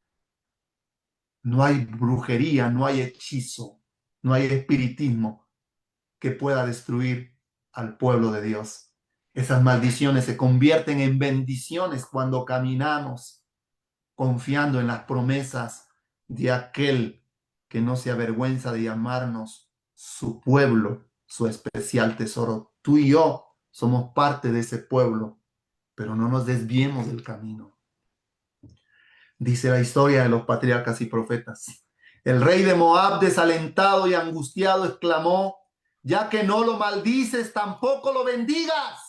No hay brujería, no hay hechizo, no hay espiritismo que pueda destruir al pueblo de Dios. Esas maldiciones se convierten en bendiciones cuando caminamos confiando en las promesas de aquel que no se avergüenza de llamarnos su pueblo, su especial tesoro. Tú y yo somos parte de ese pueblo, pero no nos desviemos del camino. Dice la historia de los patriarcas y profetas. El rey de Moab, desalentado y angustiado, exclamó: ya que no lo maldices, tampoco lo bendigas.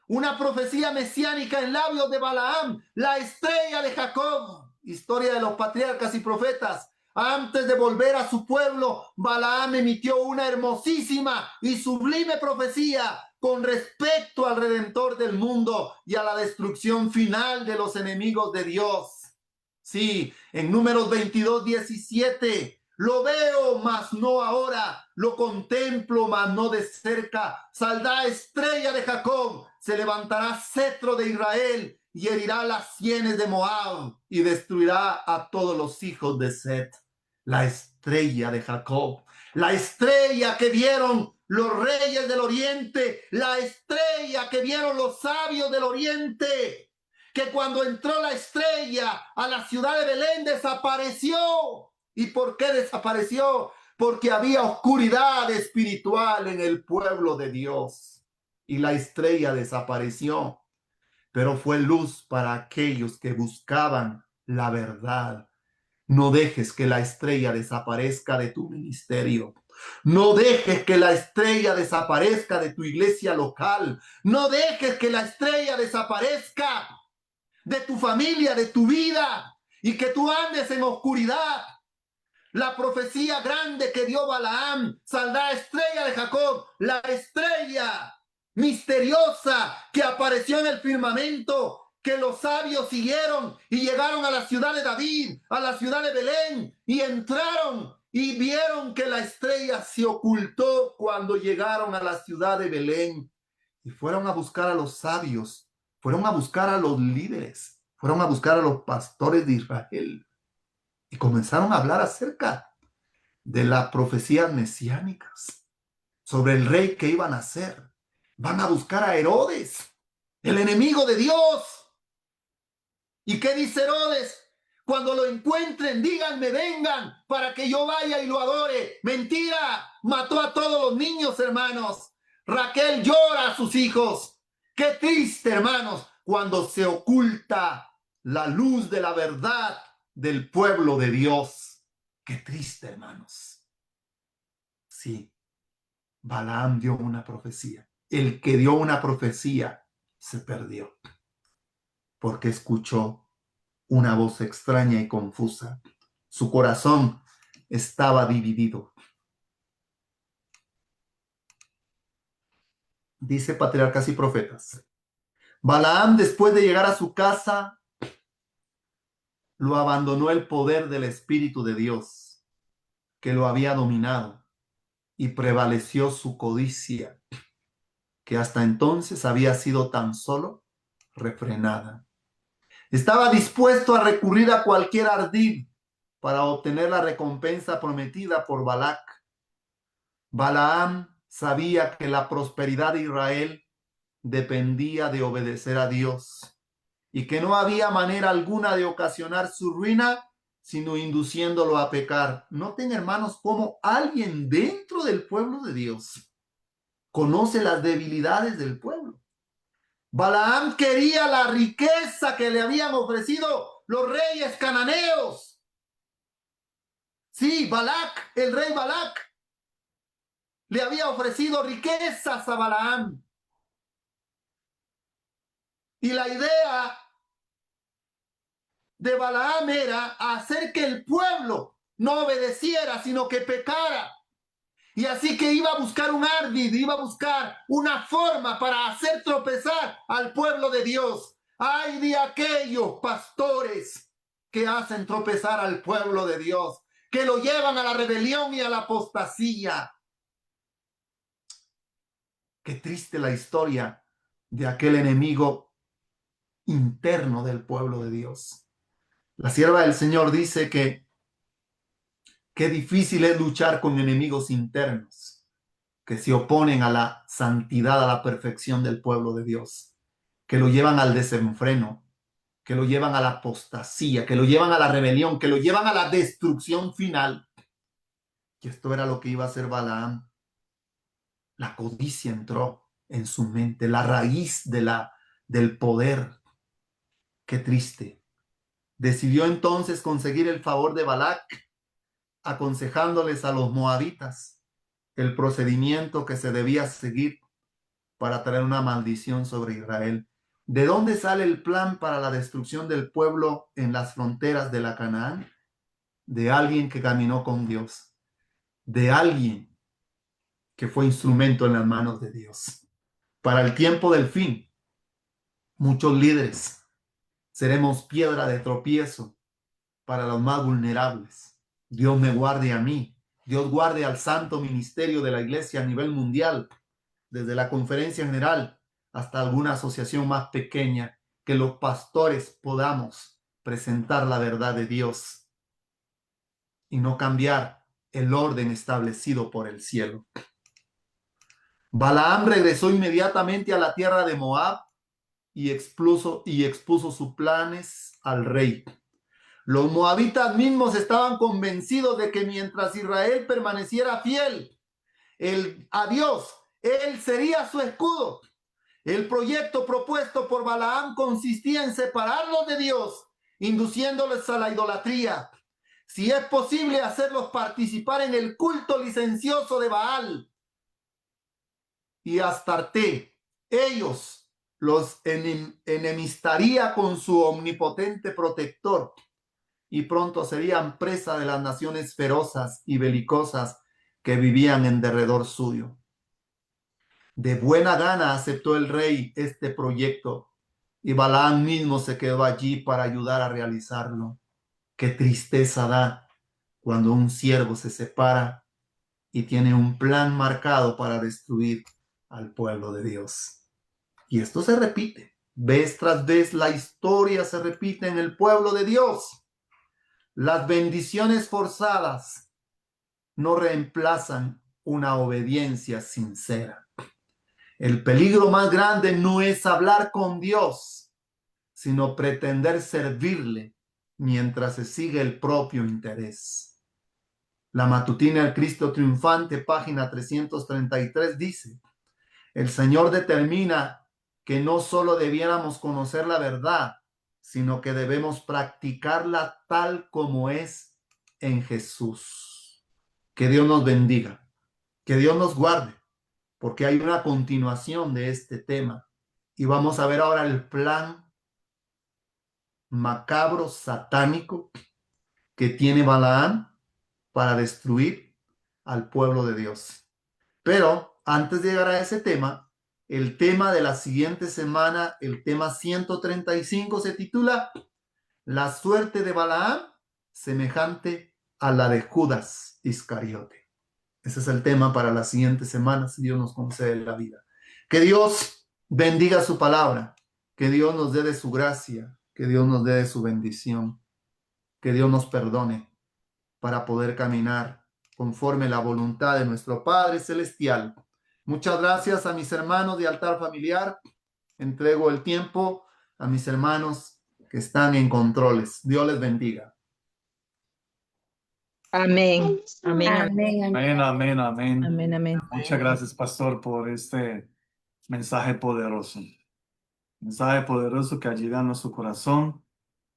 Una profecía mesiánica en labios de Balaam, la estrella de Jacob. Historia de los patriarcas y profetas. Antes de volver a su pueblo, Balaam emitió una hermosísima y sublime profecía con respecto al Redentor del mundo y a la destrucción final de los enemigos de Dios. Sí, en Números 22:17, lo veo, mas no ahora, lo contemplo, mas no de cerca. Saldrá estrella de Jacob, se levantará cetro de Israel y herirá las sienes de Moab y destruirá a todos los hijos de Set. La estrella de Jacob, la estrella que vieron los reyes del oriente, la estrella que vieron los sabios del oriente, que cuando entró la estrella a la ciudad de Belén desapareció. ¿Y por qué desapareció? Porque había oscuridad espiritual en el pueblo de Dios y la estrella desapareció, pero fue luz para aquellos que buscaban la verdad. No dejes que la estrella desaparezca de tu ministerio. No dejes que la estrella desaparezca de tu iglesia local. No dejes que la estrella desaparezca de tu familia, de tu vida, y que tú andes en oscuridad. La profecía grande que dio Balaam: saldrá estrella de Jacob, la estrella misteriosa que apareció en el firmamento, que los sabios siguieron y llegaron a la ciudad de David, a la ciudad de Belén, y entraron y vieron que la estrella se ocultó cuando llegaron a la ciudad de Belén. Y fueron a buscar a los sabios, fueron a buscar a los líderes, fueron a buscar a los pastores de Israel y comenzaron a hablar acerca de las profecías mesiánicas sobre el rey que iban a ser. Van a buscar a Herodes, el enemigo de Dios. ¿Y qué dice Herodes? Cuando lo encuentren, díganme, vengan, para que yo vaya y lo adore. Mentira, mató a todos los niños, hermanos. Raquel llora a sus hijos. Qué triste, hermanos, cuando se oculta la luz de la verdad del pueblo de Dios. Qué triste, hermanos. Sí, Balaam dio una profecía. El que dio una profecía se perdió porque escuchó una voz extraña y confusa. Su corazón estaba dividido. Dice Patriarcas y Profetas. Balaam, después de llegar a su casa, lo abandonó el poder del Espíritu de Dios, que lo había dominado, y prevaleció su codicia, que hasta entonces había sido tan solo refrenada. Estaba dispuesto a recurrir a cualquier ardid para obtener la recompensa prometida por Balac. Balaam sabía que la prosperidad de Israel dependía de obedecer a Dios y que no había manera alguna de ocasionar su ruina sino induciéndolo a pecar. Noten, hermanos, cómo alguien dentro del pueblo de Dios conoce las debilidades del pueblo. Balaam quería la riqueza que le habían ofrecido los reyes cananeos. Sí, Balac, el rey Balac, le había ofrecido riquezas a Balaam. Y la idea de Balaam era hacer que el pueblo no obedeciera, sino que pecara. Y así que iba a buscar un ardid, iba a buscar una forma para hacer tropezar al pueblo de Dios. Ay de aquellos pastores que hacen tropezar al pueblo de Dios, que lo llevan a la rebelión y a la apostasía. Qué triste la historia de aquel enemigo interno del pueblo de Dios. La sierva del Señor dice que qué difícil es luchar con enemigos internos que se oponen a la santidad, a la perfección del pueblo de Dios, que lo llevan al desenfreno, que lo llevan a la apostasía, que lo llevan a la rebelión, que lo llevan a la destrucción final. Y esto era lo que iba a hacer Balaam. La codicia entró en su mente, la raíz del poder. Qué triste. Decidió entonces conseguir el favor de Balac, aconsejándoles a los moabitas el procedimiento que se debía seguir para traer una maldición sobre Israel. ¿De dónde sale el plan para la destrucción del pueblo en las fronteras de la Canaán? De alguien que caminó con Dios, de alguien que fue instrumento en las manos de Dios. Para el tiempo del fin, muchos líderes seremos piedra de tropiezo para los más vulnerables. Dios me guarde a mí. Dios guarde al santo ministerio de la iglesia a nivel mundial, desde la conferencia general hasta alguna asociación más pequeña, que los pastores podamos presentar la verdad de Dios y no cambiar el orden establecido por el cielo. Balaam regresó inmediatamente a la tierra de Moab y expuso sus planes al rey. Los moabitas mismos estaban convencidos de que mientras Israel permaneciera fiel a Dios, él sería su escudo. El proyecto propuesto por Balaam consistía en separarlos de Dios, induciéndoles a la idolatría. Si es posible, hacerlos participar en el culto licencioso de Baal y Astarte. Ellos los enemistaría con su omnipotente protector y pronto serían presa de las naciones ferozas y belicosas que vivían en derredor suyo. De buena gana aceptó el rey este proyecto y Balaam mismo se quedó allí para ayudar a realizarlo. Qué tristeza da cuando un siervo se separa y tiene un plan marcado para destruir al pueblo de Dios. Y esto se repite. Vez tras vez la historia se repite en el pueblo de Dios. Las bendiciones forzadas no reemplazan una obediencia sincera. El peligro más grande no es hablar con Dios, sino pretender servirle mientras se sigue el propio interés. La matutina del Cristo triunfante, página 333, dice: el Señor determina que no solo debiéramos conocer la verdad, sino que debemos practicarla tal como es en Jesús. Que Dios nos bendiga, que Dios nos guarde, porque hay una continuación de este tema. Y vamos a ver ahora el plan macabro, satánico, que tiene Balaam para destruir al pueblo de Dios. Pero antes de llegar a ese tema, El tema de la siguiente semana, el tema 135, se titula La suerte de Balaam, semejante a la de Judas Iscariote. Ese es el tema para la siguiente semana, si Dios nos concede la vida. Que Dios bendiga su palabra, que Dios nos dé de su gracia, que Dios nos dé de su bendición, que Dios nos perdone para poder caminar conforme la voluntad de nuestro Padre Celestial. Muchas gracias a mis hermanos de altar familiar. Entrego el tiempo a mis hermanos que están en controles. Dios les bendiga. Amén. Amén. Amén. Amén, amén, amén. Amén. Amén. Muchas gracias, pastor, por este mensaje poderoso. Mensaje poderoso que ha llegado a nuestro corazón,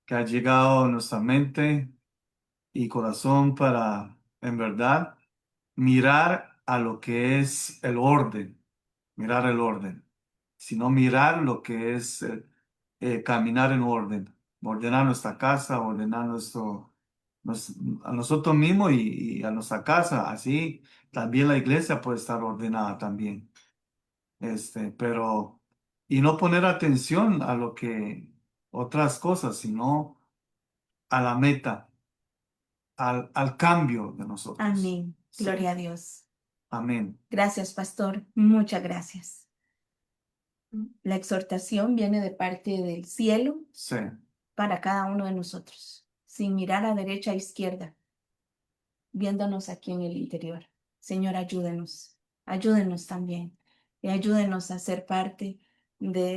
que ha llegado a nuestra mente y corazón para, en verdad, mirar a lo que es el orden, mirar el orden, sino mirar lo que es caminar en orden, ordenar nuestra casa, ordenar a nosotros mismos y a nuestra casa, así también la iglesia puede estar ordenada también. Pero, y no poner atención a lo que otras cosas, sino a la meta, al cambio de nosotros. Amén. Sí. Gloria a Dios. Amén. Gracias, pastor. Muchas gracias. La exhortación viene de parte del cielo Sí. para cada uno de nosotros, sin mirar a derecha e izquierda, viéndonos aquí en el interior. Señor, ayúdenos. Ayúdenos también. Y ayúdenos a ser parte de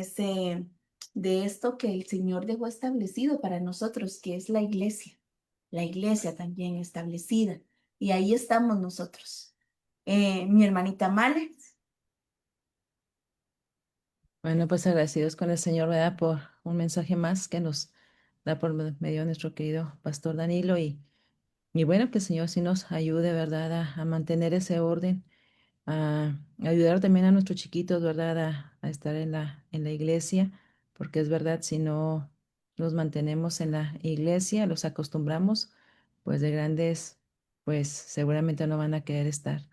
esto que el Señor dejó establecido para nosotros, que es la iglesia. La iglesia también establecida. Y ahí estamos nosotros. Mi hermanita Male. Bueno, pues agradecidos con el Señor, ¿verdad? Por un mensaje más que nos da por medio de nuestro querido pastor Danilo. Y bueno, que el Señor sí nos ayude, ¿verdad? A mantener ese orden, a ayudar también a nuestros chiquitos, ¿verdad? A estar en la iglesia, porque es verdad, si no los mantenemos en la iglesia, los acostumbramos, pues de grandes, pues seguramente no van a querer estar.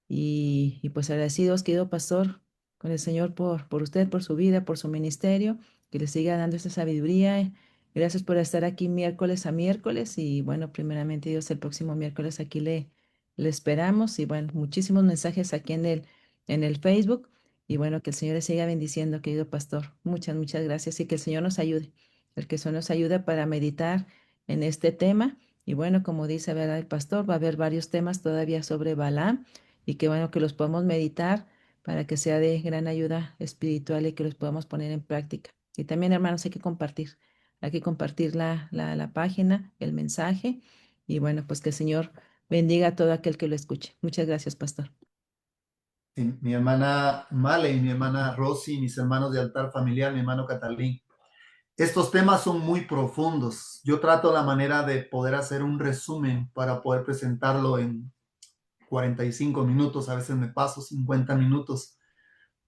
Y pues agradecidos, querido pastor, con el Señor por usted, por su vida, por su ministerio, que le siga dando esa sabiduría. Gracias por estar aquí miércoles a miércoles y bueno, primeramente Dios, el próximo miércoles aquí le esperamos y bueno, muchísimos mensajes aquí en el Facebook y bueno, que el Señor le siga bendiciendo, querido pastor. Muchas gracias y que el Señor nos ayude, el que el Señor nos ayude para meditar en este tema. Y bueno, como dice, ¿verdad? El pastor, va a haber varios temas todavía sobre Balaam y que bueno que los podamos meditar para que sea de gran ayuda espiritual y que los podamos poner en práctica. Y también, hermanos, hay que compartir la página, el mensaje, y bueno, pues que el Señor bendiga a todo aquel que lo escuche. Muchas gracias, pastor. Mi hermana Male y mi hermana Rosy, mis hermanos de altar familiar, mi hermano Catalín. Estos temas son muy profundos. Yo trato la manera de poder hacer un resumen para poder presentarlo en 45 minutos, a veces me paso 50 minutos.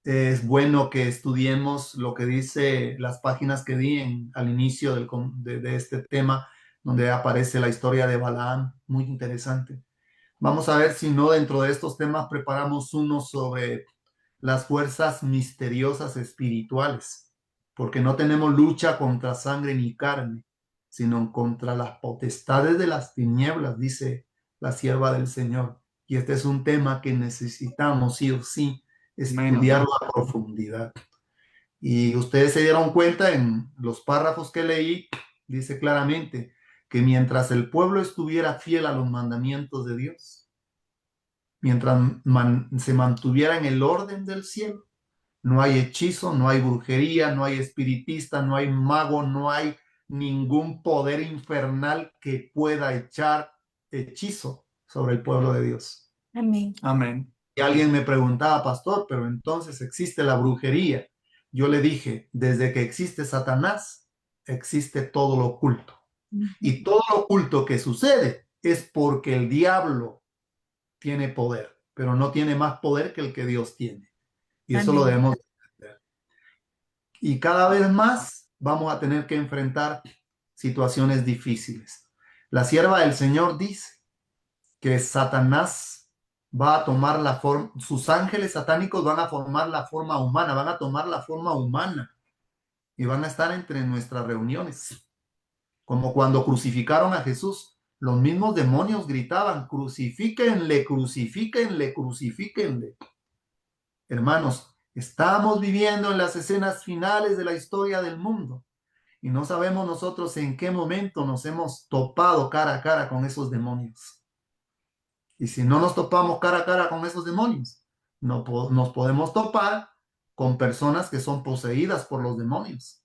Es bueno que estudiemos lo que dice las páginas que di al inicio de este tema, donde aparece la historia de Balaam, muy interesante. Vamos a ver si no dentro de estos temas preparamos uno sobre las fuerzas misteriosas espirituales, porque no tenemos lucha contra sangre ni carne, sino contra las potestades de las tinieblas, dice la sierva del Señor. Y este es un tema que necesitamos sí o sí estudiarlo a profundidad. Y ustedes se dieron cuenta en los párrafos que leí, dice claramente que mientras el pueblo estuviera fiel a los mandamientos de Dios, mientras se mantuviera en el orden del cielo, no hay hechizo, no hay brujería, no hay espiritista, no hay mago, no hay ningún poder infernal que pueda echar hechizo sobre el pueblo de Dios. Amén. Amén. Y alguien me preguntaba, pastor, pero entonces existe la brujería. Yo le dije, desde que existe Satanás, existe todo lo oculto. Y todo lo oculto que sucede es porque el diablo tiene poder, pero no tiene más poder que el que Dios tiene. Y eso lo debemos entender. Y cada vez más vamos a tener que enfrentar situaciones difíciles. La sierva del Señor dice que Satanás va a tomar la forma, sus ángeles satánicos van a formar la forma humana, van a tomar la forma humana y van a estar entre nuestras reuniones. Como cuando crucificaron a Jesús, los mismos demonios gritaban, crucifíquenle, crucifíquenle, crucifíquenle. Hermanos, estamos viviendo en las escenas finales de la historia del mundo y no sabemos nosotros en qué momento nos hemos topado cara a cara con esos demonios. Y si no nos topamos cara a cara con esos demonios, no nos podemos topar con personas que son poseídas por los demonios.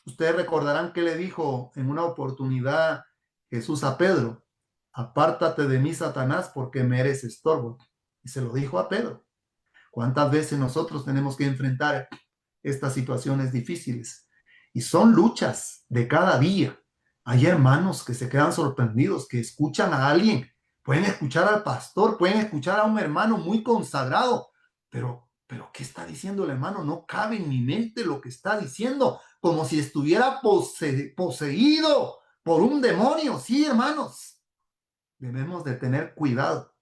Ustedes recordarán que le dijo en una oportunidad Jesús a Pedro, apártate de mí, Satanás, porque me eres estorbo. Y se lo dijo a Pedro. ¿Cuántas veces nosotros tenemos que enfrentar estas situaciones difíciles? Y son luchas de cada día. Hay hermanos que se quedan sorprendidos, que escuchan a alguien, pueden escuchar al pastor, pueden escuchar a un hermano muy consagrado, pero ¿qué está diciendo el hermano? No cabe en mi mente lo que está diciendo, como si estuviera poseído por un demonio. Sí, hermanos, debemos de tener cuidado.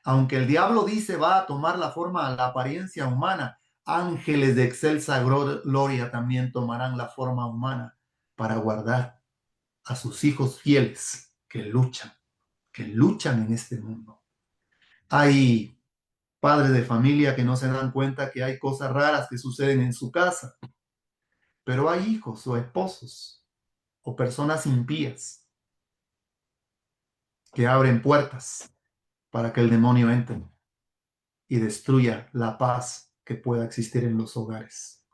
Aunque el diablo dice va a tomar la forma, la apariencia humana, ángeles de excelsa gloria también tomarán la forma humana para guardar a sus hijos fieles que luchan en este mundo. Hay padres de familia que no se dan cuenta que hay cosas raras que suceden en su casa, pero hay hijos o esposos o personas impías que abren puertas para que el demonio entre y destruya la paz que pueda existir en los hogares.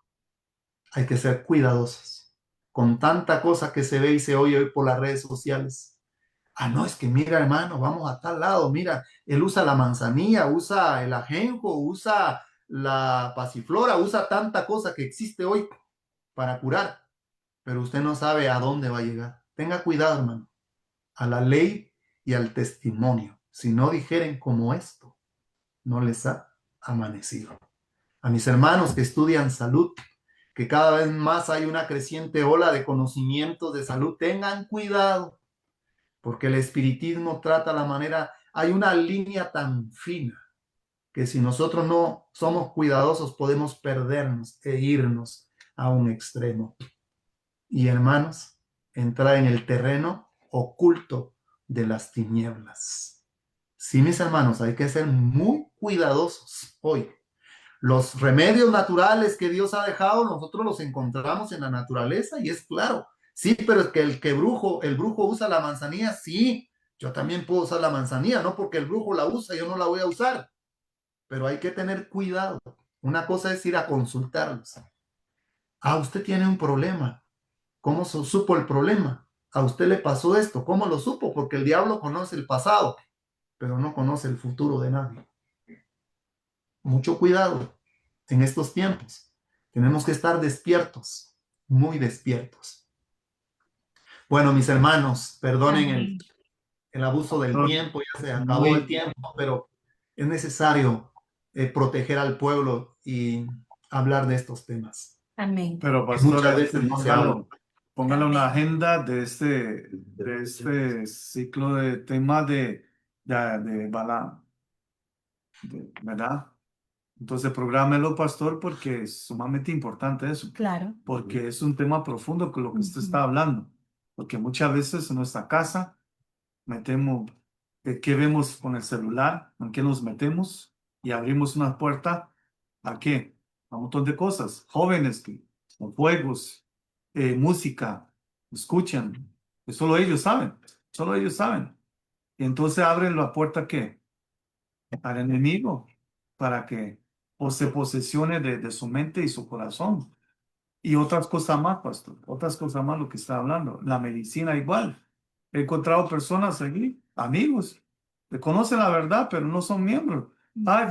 Hay que ser cuidadosos con tanta cosa que se ve y se oye hoy por las redes sociales. Ah, no, es que mira, hermano, vamos a tal lado, mira, él usa la manzanilla, usa el ajenjo, usa la pasiflora, usa tanta cosa que existe hoy para curar, pero usted no sabe a dónde va a llegar. Tenga cuidado, hermano, a la ley y al testimonio. Si no dijeren como esto, no les ha amanecido. A mis hermanos que estudian salud, que cada vez más hay una creciente ola de conocimientos de salud, tengan cuidado, porque el espiritismo trata la manera, hay una línea tan fina que si nosotros no somos cuidadosos podemos perdernos e irnos a un extremo. Y hermanos, entrar en el terreno oculto de las tinieblas. Sí, mis hermanos, hay que ser muy cuidadosos hoy. Los remedios naturales que Dios ha dejado, nosotros los encontramos en la naturaleza y es claro. Sí, pero es que el brujo usa la manzanilla, sí, yo también puedo usar la manzanilla, no porque el brujo la usa, yo no la voy a usar. Pero hay que tener cuidado. Una cosa es ir a consultarlos. Ah, usted tiene un problema. ¿Cómo supo el problema? A usted le pasó esto. ¿Cómo lo supo? Porque el diablo conoce el pasado, pero no conoce el futuro de nadie. Mucho cuidado en estos tiempos. Tenemos que estar despiertos, muy despiertos. Bueno, mis hermanos, perdonen el abuso del tiempo, ya se acabó el tiempo, pero es necesario proteger al pueblo y hablar de estos temas. Amén. Pero Muchas pastor, veces no se habla. póngale una agenda de este ciclo de temas de Balaam, ¿verdad? Entonces, prográmelo, pastor, porque es sumamente importante eso, Claro. porque es un tema profundo con lo que usted está hablando, porque muchas veces en nuestra casa metemos, ¿qué vemos con el celular? ¿En qué nos metemos? Y abrimos una puerta, ¿a qué? A un montón de cosas, jóvenes, con juegos, música, escuchan, que solo ellos saben. Y entonces abren la puerta, ¿a qué? Al enemigo, para que o se posesione de su mente y su corazón. Y otras cosas más, pastor, otras cosas más lo que está hablando. La medicina igual. He encontrado personas aquí, amigos, que conocen la verdad, pero no son miembros. Ay,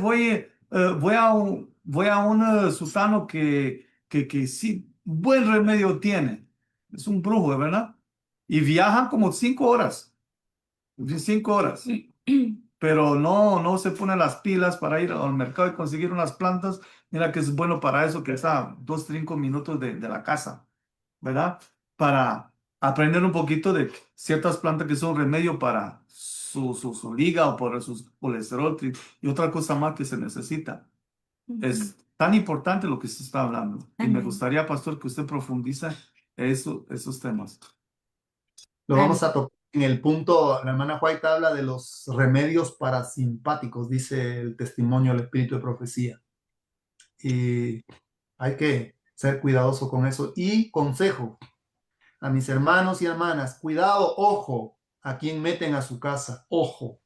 voy a un sultano que sí, buen remedio tiene. Es un brujo, ¿verdad? Y viajan como 5 horas. 5 horas. Pero no se ponen las pilas para ir al mercado y conseguir unas plantas. Mira que es bueno para eso, que está a 2, 5 minutos de la casa, ¿verdad? Para aprender un poquito de ciertas plantas que son remedio para su hígado, por su colesterol y otra cosa más que se necesita. Es tan importante lo que se está hablando. Y me Amén. gustaría, pastor, que usted profundice esos temas. Lo vamos a tocar en el punto, la hermana White habla de los remedios parasimpáticos, dice el testimonio del espíritu de profecía. Y hay que ser cuidadoso con eso. Y consejo a mis hermanos y hermanas, cuidado, ojo, a quien meten a su casa, ojo,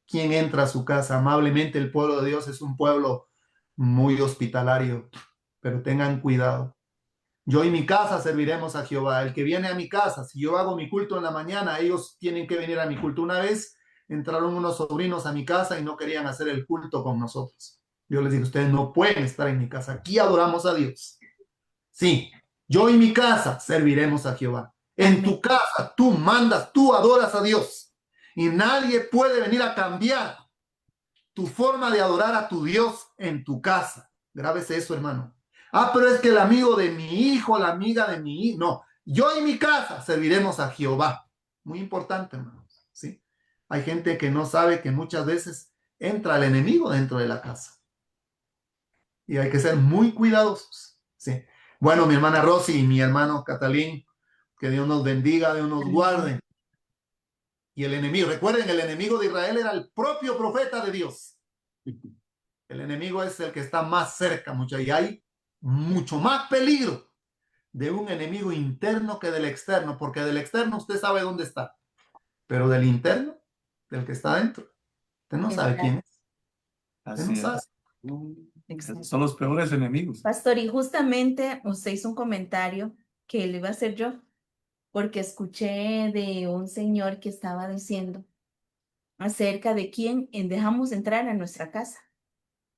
quien entra a su casa. Amablemente el pueblo de Dios es un pueblo muy hospitalario, pero tengan cuidado. Yo y mi casa serviremos a Jehová. El que viene a mi casa, si yo hago mi culto en la mañana, ellos tienen que venir a mi culto. Una vez entraron unos sobrinos a mi casa y no querían hacer el culto con nosotros. Yo les dije, ustedes no pueden estar en mi casa. Aquí adoramos a Dios. Sí, yo y mi casa serviremos a Jehová. En Amén. tu casa tú mandas, tú adoras a Dios. Y nadie puede venir a cambiar tu forma de adorar a tu Dios en tu casa. Grábese eso, hermano. Ah, pero es que el amigo de mi hijo, la amiga de mi hijo, no. Yo y mi casa serviremos a Jehová. Muy importante, hermano. ¿Sí? Hay gente que no sabe que muchas veces entra el enemigo dentro de la casa. Y hay que ser muy cuidadosos. ¿Sí? Bueno, mi hermana Rosy y mi hermano Catalín, que Dios nos bendiga, Dios nos guarde. Y el enemigo, recuerden, el enemigo de Israel era el propio profeta de Dios. El enemigo es el que está más cerca, muchachos, y hay mucho más peligro de un enemigo interno que del externo, porque del externo usted sabe dónde está, pero del interno, del que está dentro, usted no sabe quién es. Usted no Así sabe. es. Exacto. Son los peores enemigos. Pastor, y justamente usted hizo un comentario que le iba a hacer yo, porque escuché de un señor que estaba diciendo acerca de quién dejamos entrar a nuestra casa.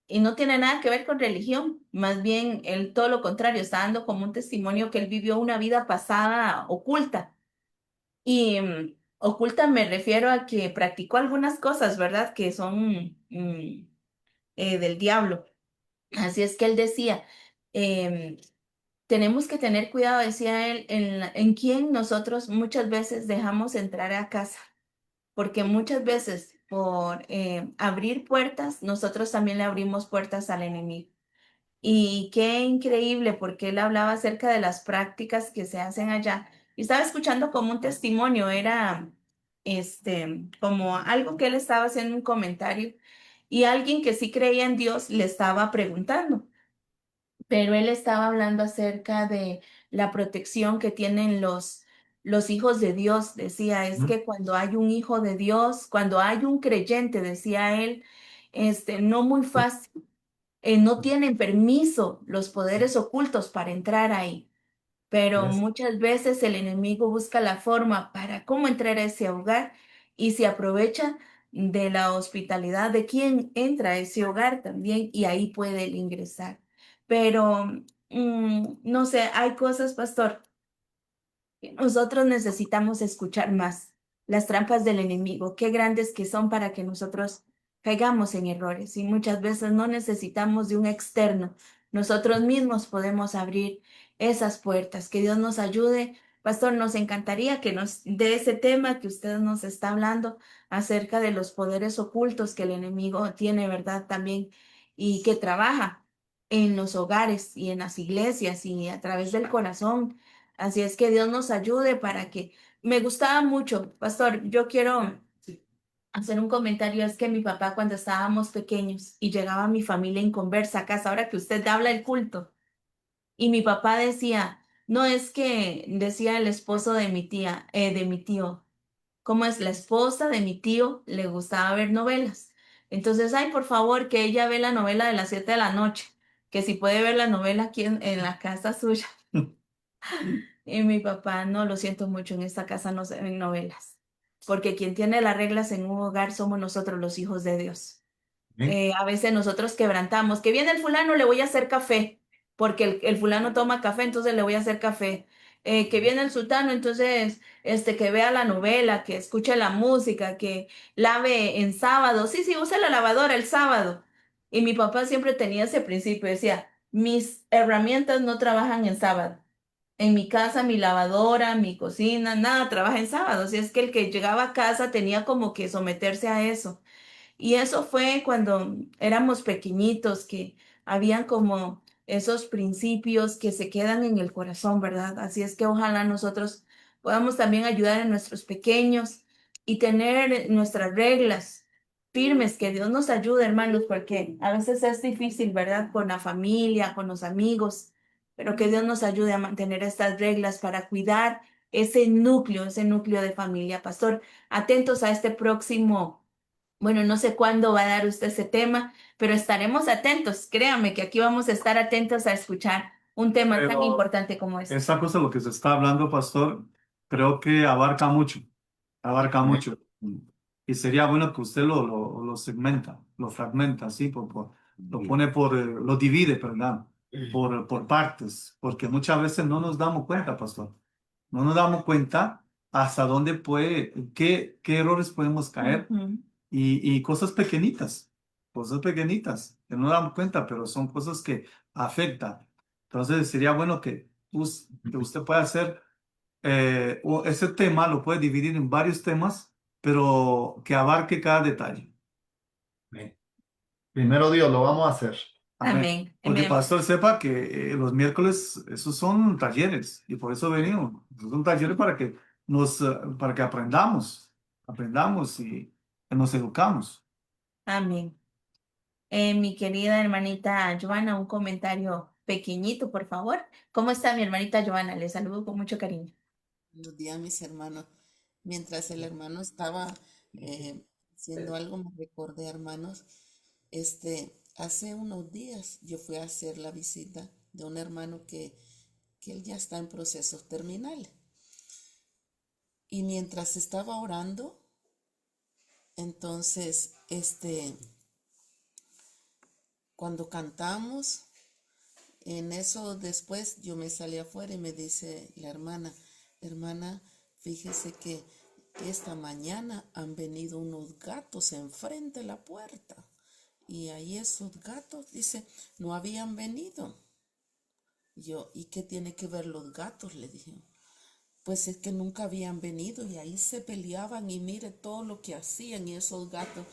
Y no tiene nada que ver con religión, más bien él todo lo contrario, está dando como un testimonio que él vivió una vida pasada oculta. Y oculta me refiero a que practicó algunas cosas, ¿verdad? Que son del diablo. Así es que él decía, em, tenemos que tener cuidado, decía él, en quién nosotros muchas veces dejamos entrar a casa, porque muchas veces por abrir puertas, nosotros también le abrimos puertas al enemigo. Y qué increíble, porque él hablaba acerca de las prácticas que se hacen allá. Y estaba escuchando como un testimonio, era como algo que él estaba haciendo un comentario y alguien que sí creía en Dios le estaba preguntando, pero él estaba hablando acerca de la protección que tienen los hijos de Dios. Decía, es que cuando hay un hijo de Dios, cuando hay un creyente, decía él, no muy fácil, no tienen permiso los poderes ocultos para entrar ahí, pero Yes. muchas veces el enemigo busca la forma para cómo entrar a ese hogar y se aprovecha de la hospitalidad de quien entra a ese hogar también y ahí puede él ingresar. Pero no sé, hay cosas, pastor, nosotros necesitamos escuchar más las trampas del enemigo, qué grandes que son para que nosotros caigamos en errores y muchas veces no necesitamos de un externo. Nosotros mismos podemos abrir esas puertas. Que Dios nos ayude. Pastor, nos encantaría que nos dé ese tema que usted nos está hablando acerca de los poderes ocultos que el enemigo tiene, ¿verdad? También y que trabaja en los hogares y en las iglesias y a través del corazón. Así es que Dios nos ayude para que... Me gustaba mucho, pastor, yo quiero hacer un comentario, es que mi papá cuando estábamos pequeños y llegaba mi familia en conversa a casa, ahora que usted habla el culto, y mi papá decía, no es que, decía el esposo de mi tía, de mi tío, como es la esposa de mi tío, le gustaba ver novelas. Entonces, ay, por favor, que ella ve la novela de las 7 de la noche, que si puede ver la novela aquí en la casa suya. Y mi papá, no, lo siento mucho, en esta casa no se ven novelas, porque quien tiene las reglas en un hogar somos nosotros los hijos de Dios. ¿Eh? A veces nosotros quebrantamos, que viene el fulano, le voy a hacer café, porque el fulano toma café, entonces le voy a hacer café. Que viene el sultano, entonces, que vea la novela, que escuche la música, que lave en sábado. Sí, sí, usa la lavadora el sábado. Y mi papá siempre tenía ese principio, decía, mis herramientas no trabajan en sábado. En mi casa, mi lavadora, mi cocina, nada trabaja en sábados. Y es que el que llegaba a casa tenía como que someterse a eso. Y eso fue cuando éramos pequeñitos, que habían como esos principios que se quedan en el corazón, ¿verdad? Así es que ojalá nosotros podamos también ayudar a nuestros pequeños y tener nuestras reglas firmes, que Dios nos ayude, hermanos, porque a veces es difícil, ¿verdad? Con la familia, con los amigos, pero que Dios nos ayude a mantener estas reglas para cuidar ese núcleo de familia. Pastor, atentos a este próximo, bueno, no sé cuándo va a dar usted ese tema, pero estaremos atentos. Créame que aquí vamos a estar atentos a escuchar un tema tan Pero importante como este. esa cosa, lo que se está hablando, pastor, creo que abarca mucho, abarca Amén. mucho. Y sería bueno que usted lo segmenta, lo fragmenta, ¿sí? Lo pone lo divide, perdón, por partes, porque muchas veces no nos damos cuenta, pastor. No nos damos cuenta hasta dónde qué errores podemos caer Ujú, y cosas pequeñitas, que no nos damos cuenta, pero son cosas que afectan. Entonces sería bueno que usted pueda hacer ese tema, lo puede dividir en varios temas, pero que abarque cada detalle. Amén. Primero Dios, lo vamos a hacer. Amén. amén. Porque Amén. pastor sepa que los miércoles esos son talleres y por eso venimos. Esos son talleres para que aprendamos y nos educamos. Amén. Mi querida hermanita Joana, un comentario pequeñito, por favor. ¿Cómo está mi hermanita Joana? Le saludo con mucho cariño. Buenos días, mis hermanos. Mientras el hermano estaba haciendo algo, me recordé, hermanos, hace unos días yo fui a hacer la visita de un hermano que él ya está en procesos terminales. Y mientras estaba orando, entonces, cuando cantamos, en eso después yo me salí afuera y me dice la hermana, fíjese que esta mañana han venido unos gatos enfrente de la puerta y ahí esos gatos, dice, no habían venido. Yo, ¿y qué tiene que ver los gatos? Le dije. Pues es que nunca habían venido y ahí se peleaban y mire todo lo que hacían y esos gatos.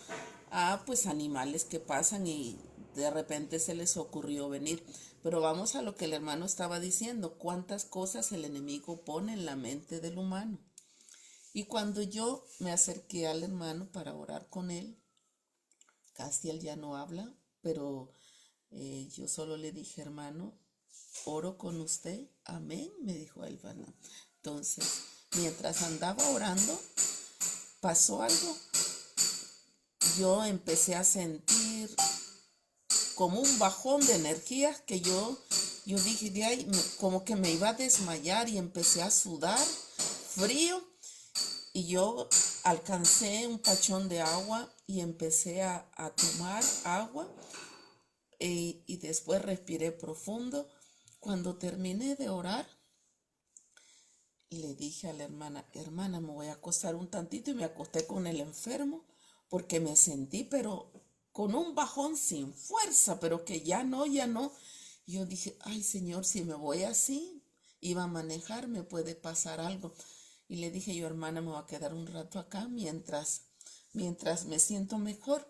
Pues animales que pasan y de repente se les ocurrió venir. Pero vamos a lo que el hermano estaba diciendo, cuántas cosas el enemigo pone en la mente del humano. Y cuando yo me acerqué al hermano para orar con él, casi él ya no habla, pero yo solo le dije, hermano, oro con usted, amén, me dijo él, ¿verdad? Entonces, mientras andaba orando, pasó algo. Yo empecé a sentir como un bajón de energías que yo dije, de ahí, como que me iba a desmayar y empecé a sudar frío. Y yo alcancé un pachón de agua y empecé a tomar agua y después respiré profundo. Cuando terminé de orar, le dije a la hermana, me voy a acostar un tantito y me acosté con el enfermo porque me sentí pero con un bajón sin fuerza, pero que ya no. Yo dije, ay Señor, si me voy así, iba a manejar, me puede pasar algo. Y le dije yo, hermana, me voy a quedar un rato acá mientras me siento mejor.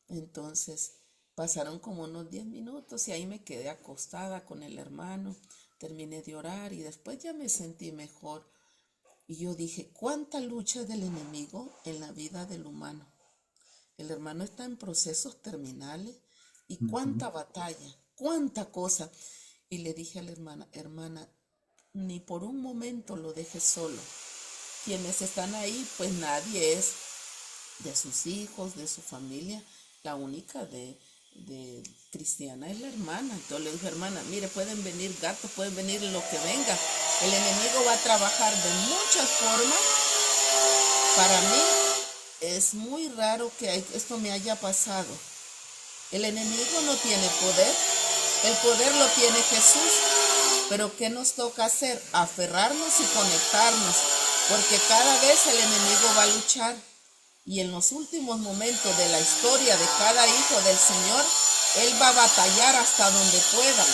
Entonces pasaron como unos 10 minutos y ahí me quedé acostada con el hermano. Terminé de orar y después ya me sentí mejor. Y yo dije, ¿cuánta lucha del enemigo en la vida del humano? El hermano está en procesos terminales y cuánta batalla, cuánta cosa. Y le dije a la hermana, ni por un momento lo dejes solo. Quienes están ahí, pues nadie es de sus hijos, de su familia. La única de cristiana es la hermana. Entonces le dije, hermana, mire, pueden venir gatos, pueden venir lo que venga. El enemigo va a trabajar de muchas formas. Para mí es muy raro que esto me haya pasado. El enemigo no tiene poder. El poder lo tiene Jesús. Pero ¿qué nos toca hacer? Aferrarnos y conectarnos. Porque cada vez el enemigo va a luchar. Y en los últimos momentos de la historia de cada hijo del Señor, Él va a batallar hasta donde pueda.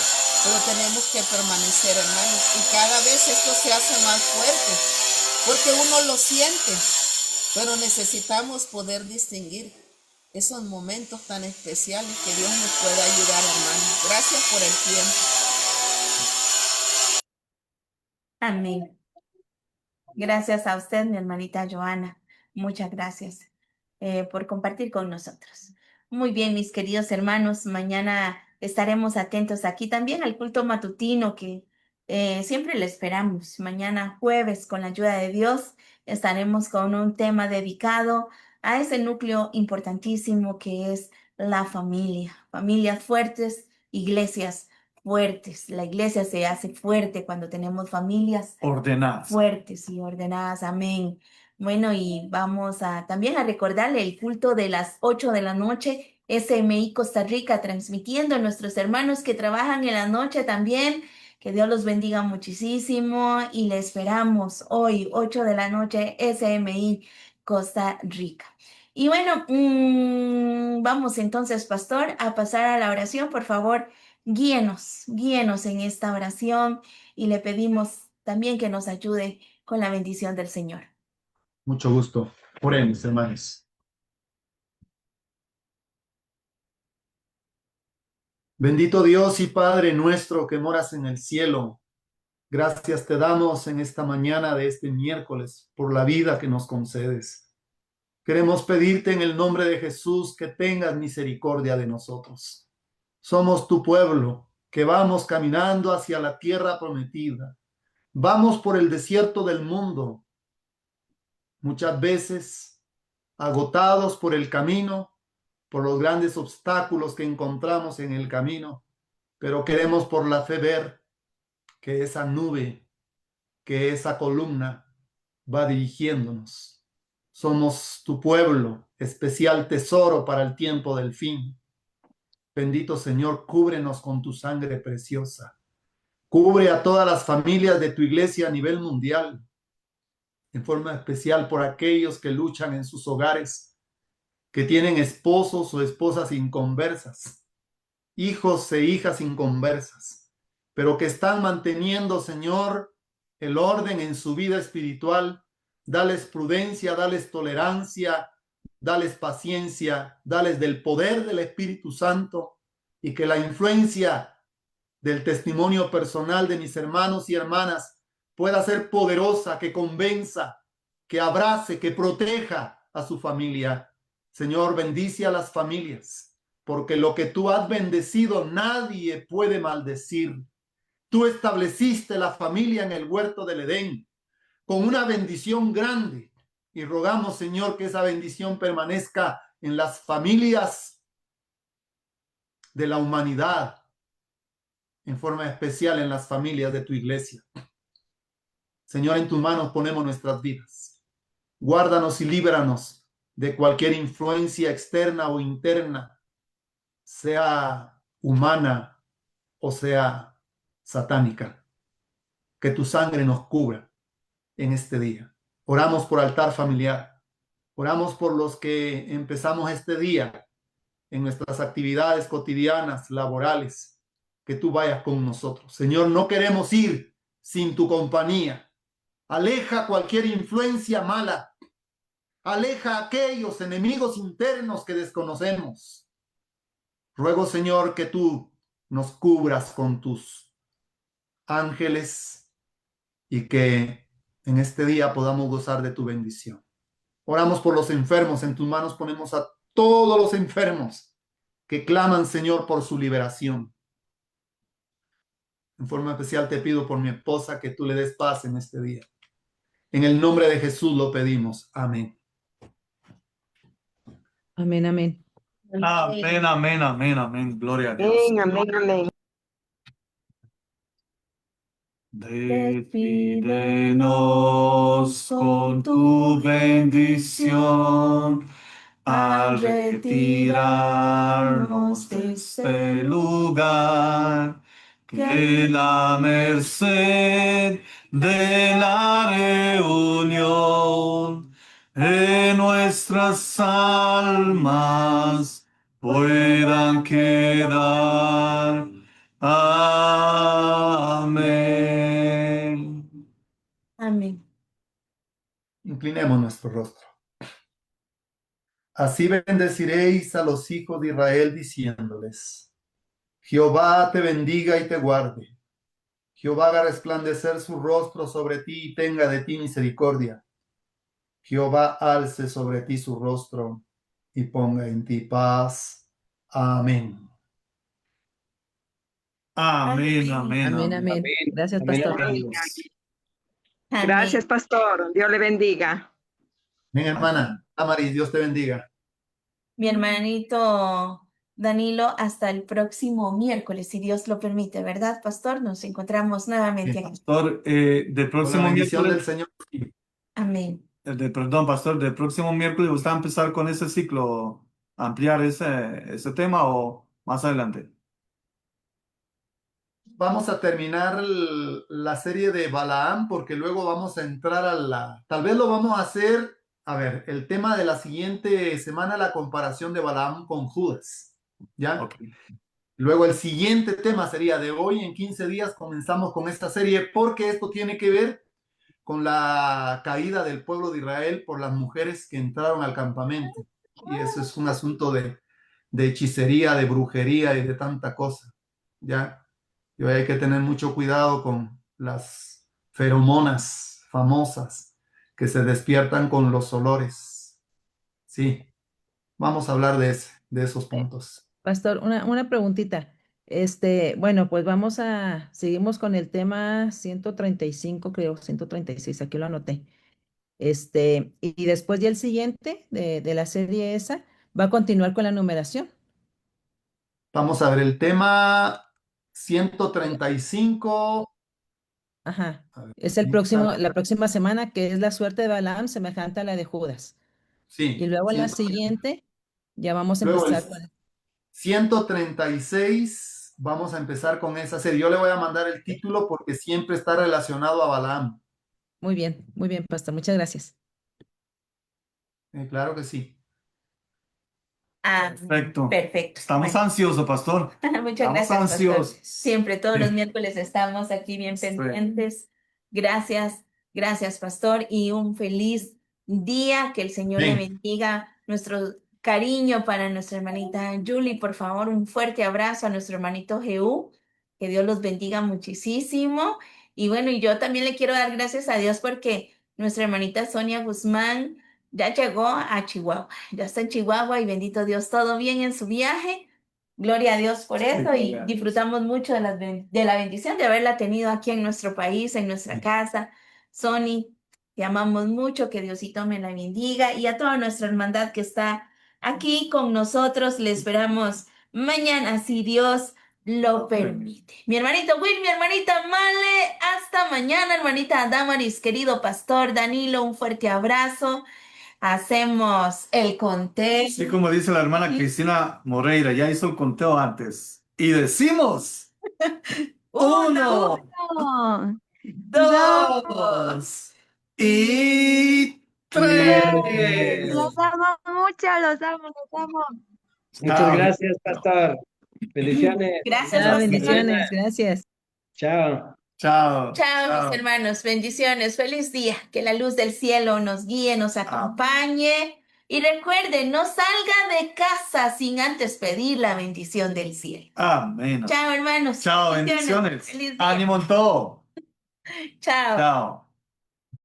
pero tenemos que permanecer, hermanos, y cada vez esto se hace más fuerte, porque uno lo siente, pero necesitamos poder distinguir esos momentos tan especiales que Dios nos puede ayudar, hermanos. Gracias por el tiempo. Amén. Gracias a usted, mi hermanita Joana. Muchas gracias por compartir con nosotros. Muy bien, mis queridos hermanos, mañana estaremos atentos aquí también al culto matutino que siempre le esperamos. Mañana jueves, con la ayuda de Dios, estaremos con un tema dedicado a ese núcleo importantísimo que es la familia. Familias fuertes, iglesias fuertes. La iglesia se hace fuerte cuando tenemos familias Ordenadas. fuertes y ordenadas. Amén. Bueno, y vamos también a recordarle el culto de las 8 de la noche, SMI Costa Rica, transmitiendo a nuestros hermanos que trabajan en la noche también. Que Dios los bendiga muchísimo y le esperamos hoy, 8 de la noche, SMI Costa Rica. Y bueno, vamos entonces, pastor, a pasar a la oración. Por favor, guíenos en esta oración y le pedimos también que nos ayude con la bendición del Señor. Mucho gusto. Oremos, hermanos. Bendito Dios y Padre nuestro que moras en el cielo. Gracias te damos en esta mañana de este miércoles por la vida que nos concedes. Queremos pedirte en el nombre de Jesús que tengas misericordia de nosotros. Somos tu pueblo que vamos caminando hacia la tierra prometida. Vamos por el desierto del mundo, muchas veces agotados por el camino, por los grandes obstáculos que encontramos en el camino, pero queremos por la fe ver que esa nube, que esa columna va dirigiéndonos. Somos tu pueblo, especial tesoro para el tiempo del fin. Bendito Señor, cúbrenos con tu sangre preciosa. Cubre a todas las familias de tu iglesia a nivel mundial, en forma especial por aquellos que luchan en sus hogares, que tienen esposos o esposas inconversas, hijos e hijas inconversas, pero que están manteniendo, Señor, el orden en su vida espiritual. Dales prudencia, dales tolerancia, dales paciencia, dales del poder del Espíritu Santo, y que la influencia del testimonio personal de mis hermanos y hermanas pueda ser poderosa, que convenza, que abrace, que proteja a su familia. Señor, bendice a las familias, porque lo que tú has bendecido nadie puede maldecir. Tú estableciste la familia en el huerto del Edén con una bendición grande, y rogamos, Señor, que esa bendición permanezca en las familias de la humanidad, en forma especial en las familias de tu iglesia. Señor, en tus manos ponemos nuestras vidas. Guárdanos y líbranos de cualquier influencia externa o interna, sea humana o sea satánica. Que tu sangre nos cubra en este día. Oramos por altar familiar. Oramos por los que empezamos este día en nuestras actividades cotidianas, laborales. Que tú vayas con nosotros. Señor, no queremos ir sin tu compañía. Aleja cualquier influencia mala. Aleja a aquellos enemigos internos que desconocemos. Ruego, Señor, que tú nos cubras con tus ángeles y que en este día podamos gozar de tu bendición. Oramos por los enfermos. En tus manos ponemos a todos los enfermos que claman, Señor, por su liberación. En forma especial te pido por mi esposa que tú le des paz en este día. En el nombre de Jesús lo pedimos. Amén. Amén, amén. Amén, amén, amén, amén. Gloria a Dios. Amén, amén. Despídenos con tu bendición al retirarnos de este lugar. Que la merced de la reunión en nuestras almas puedan quedar Amén. Amén. Inclinemos nuestro rostro. Así bendeciréis a los hijos de Israel diciéndoles, Jehová te bendiga y te guarde. Jehová haga resplandecer su rostro sobre ti y tenga de ti misericordia. Jehová alce sobre ti su rostro y ponga en ti paz. Amén. Amén, amén, Amén, amén. amén. Amén. Gracias, Amén, pastor. amén. Amén. Gracias, pastor. Dios le bendiga. Amén, hermana. Amaris, Dios te bendiga. Mi hermanito Danilo, hasta el próximo miércoles, si Dios lo permite, ¿verdad, pastor? Nos encontramos nuevamente Sí. aquí. Pastor, del Con la próximo bendición del miércoles, Señor. Amén. perdón, pastor, del próximo miércoles, ¿usted va a empezar con ese ciclo, ampliar ese tema o más adelante? Vamos a terminar la serie de Balaam porque luego vamos a entrar tal vez lo vamos a hacer, a ver, el tema de la siguiente semana, la comparación de Balaam con Judas, ¿ya? Ok. Luego el siguiente tema sería de hoy en 15 días comenzamos con esta serie porque esto tiene que ver con la caída del pueblo de Israel por las mujeres que entraron al campamento. Y eso es un asunto de hechicería, de brujería y de tanta cosa, ¿ya? Y hay que tener mucho cuidado con las feromonas famosas que se despiertan con los olores. Sí, vamos a hablar de esos puntos. Pastor, una preguntita. Bueno, pues seguimos con el tema 135, creo, 136, aquí lo anoté. Y después ya el siguiente de la serie esa va a continuar con la numeración. Vamos a ver el tema 135. Ajá. A ver, Es la permítame. próxima semana, que es la suerte de Balaam, semejante a la de Judas. Y Sí, luego la 100. siguiente, ya vamos a Luego el empezar con. 136, vamos a empezar con esa serie. Yo le voy a mandar el título porque siempre está relacionado a Balaam. Muy bien, pastor. Muchas gracias. Claro que sí. Ah, Perfecto. perfecto. Estamos Bueno, ansiosos, pastor. muchas Estamos gracias, pastor. ansiosos. Siempre, todos los Sí. miércoles estamos aquí bien Sí. pendientes. Gracias, gracias, pastor, y un feliz día. Que el Señor le Bien. bendiga. Nuestro cariño para nuestra hermanita Julie, por favor, un fuerte abrazo a nuestro hermanito Jehú. Que Dios los bendiga muchísimo. Y bueno, y yo también le quiero dar gracias a Dios porque nuestra hermanita Sonia Guzmán ya llegó a Chihuahua. Ya está en Chihuahua y bendito Dios, todo bien en su viaje. Gloria a Dios por eso y Gracias. disfrutamos mucho de la bendición de haberla tenido aquí en nuestro país, en nuestra casa. Sony, te amamos mucho, que Diosito me la bendiga y a toda nuestra hermandad que está aquí con nosotros. Le esperamos mañana, si Dios lo permite. Mi hermanito Will, mi hermanita Male, hasta mañana, hermanita Damaris, querido pastor Danilo, un fuerte abrazo. Hacemos el conteo. Sí, como dice la hermana Cristina Moreira, ya hizo el conteo antes. Y decimos: Uno, 1, dos, 2 y Tres. 3. Los amo mucho, los amo, los amo. Muchas gracias, pastor. Bendiciones. gracias, Ah, pastor. bendiciones. Gracias. Chao. Chao. Chao, mis hermanos, bendiciones, feliz día, que la luz del cielo nos guíe, nos acompañe. Y recuerden, no salga de casa sin antes pedir la bendición del cielo. Amén. Chao, hermanos. Chao, bendiciones. Feliz día. Ánimo en todo. Chao. Chao.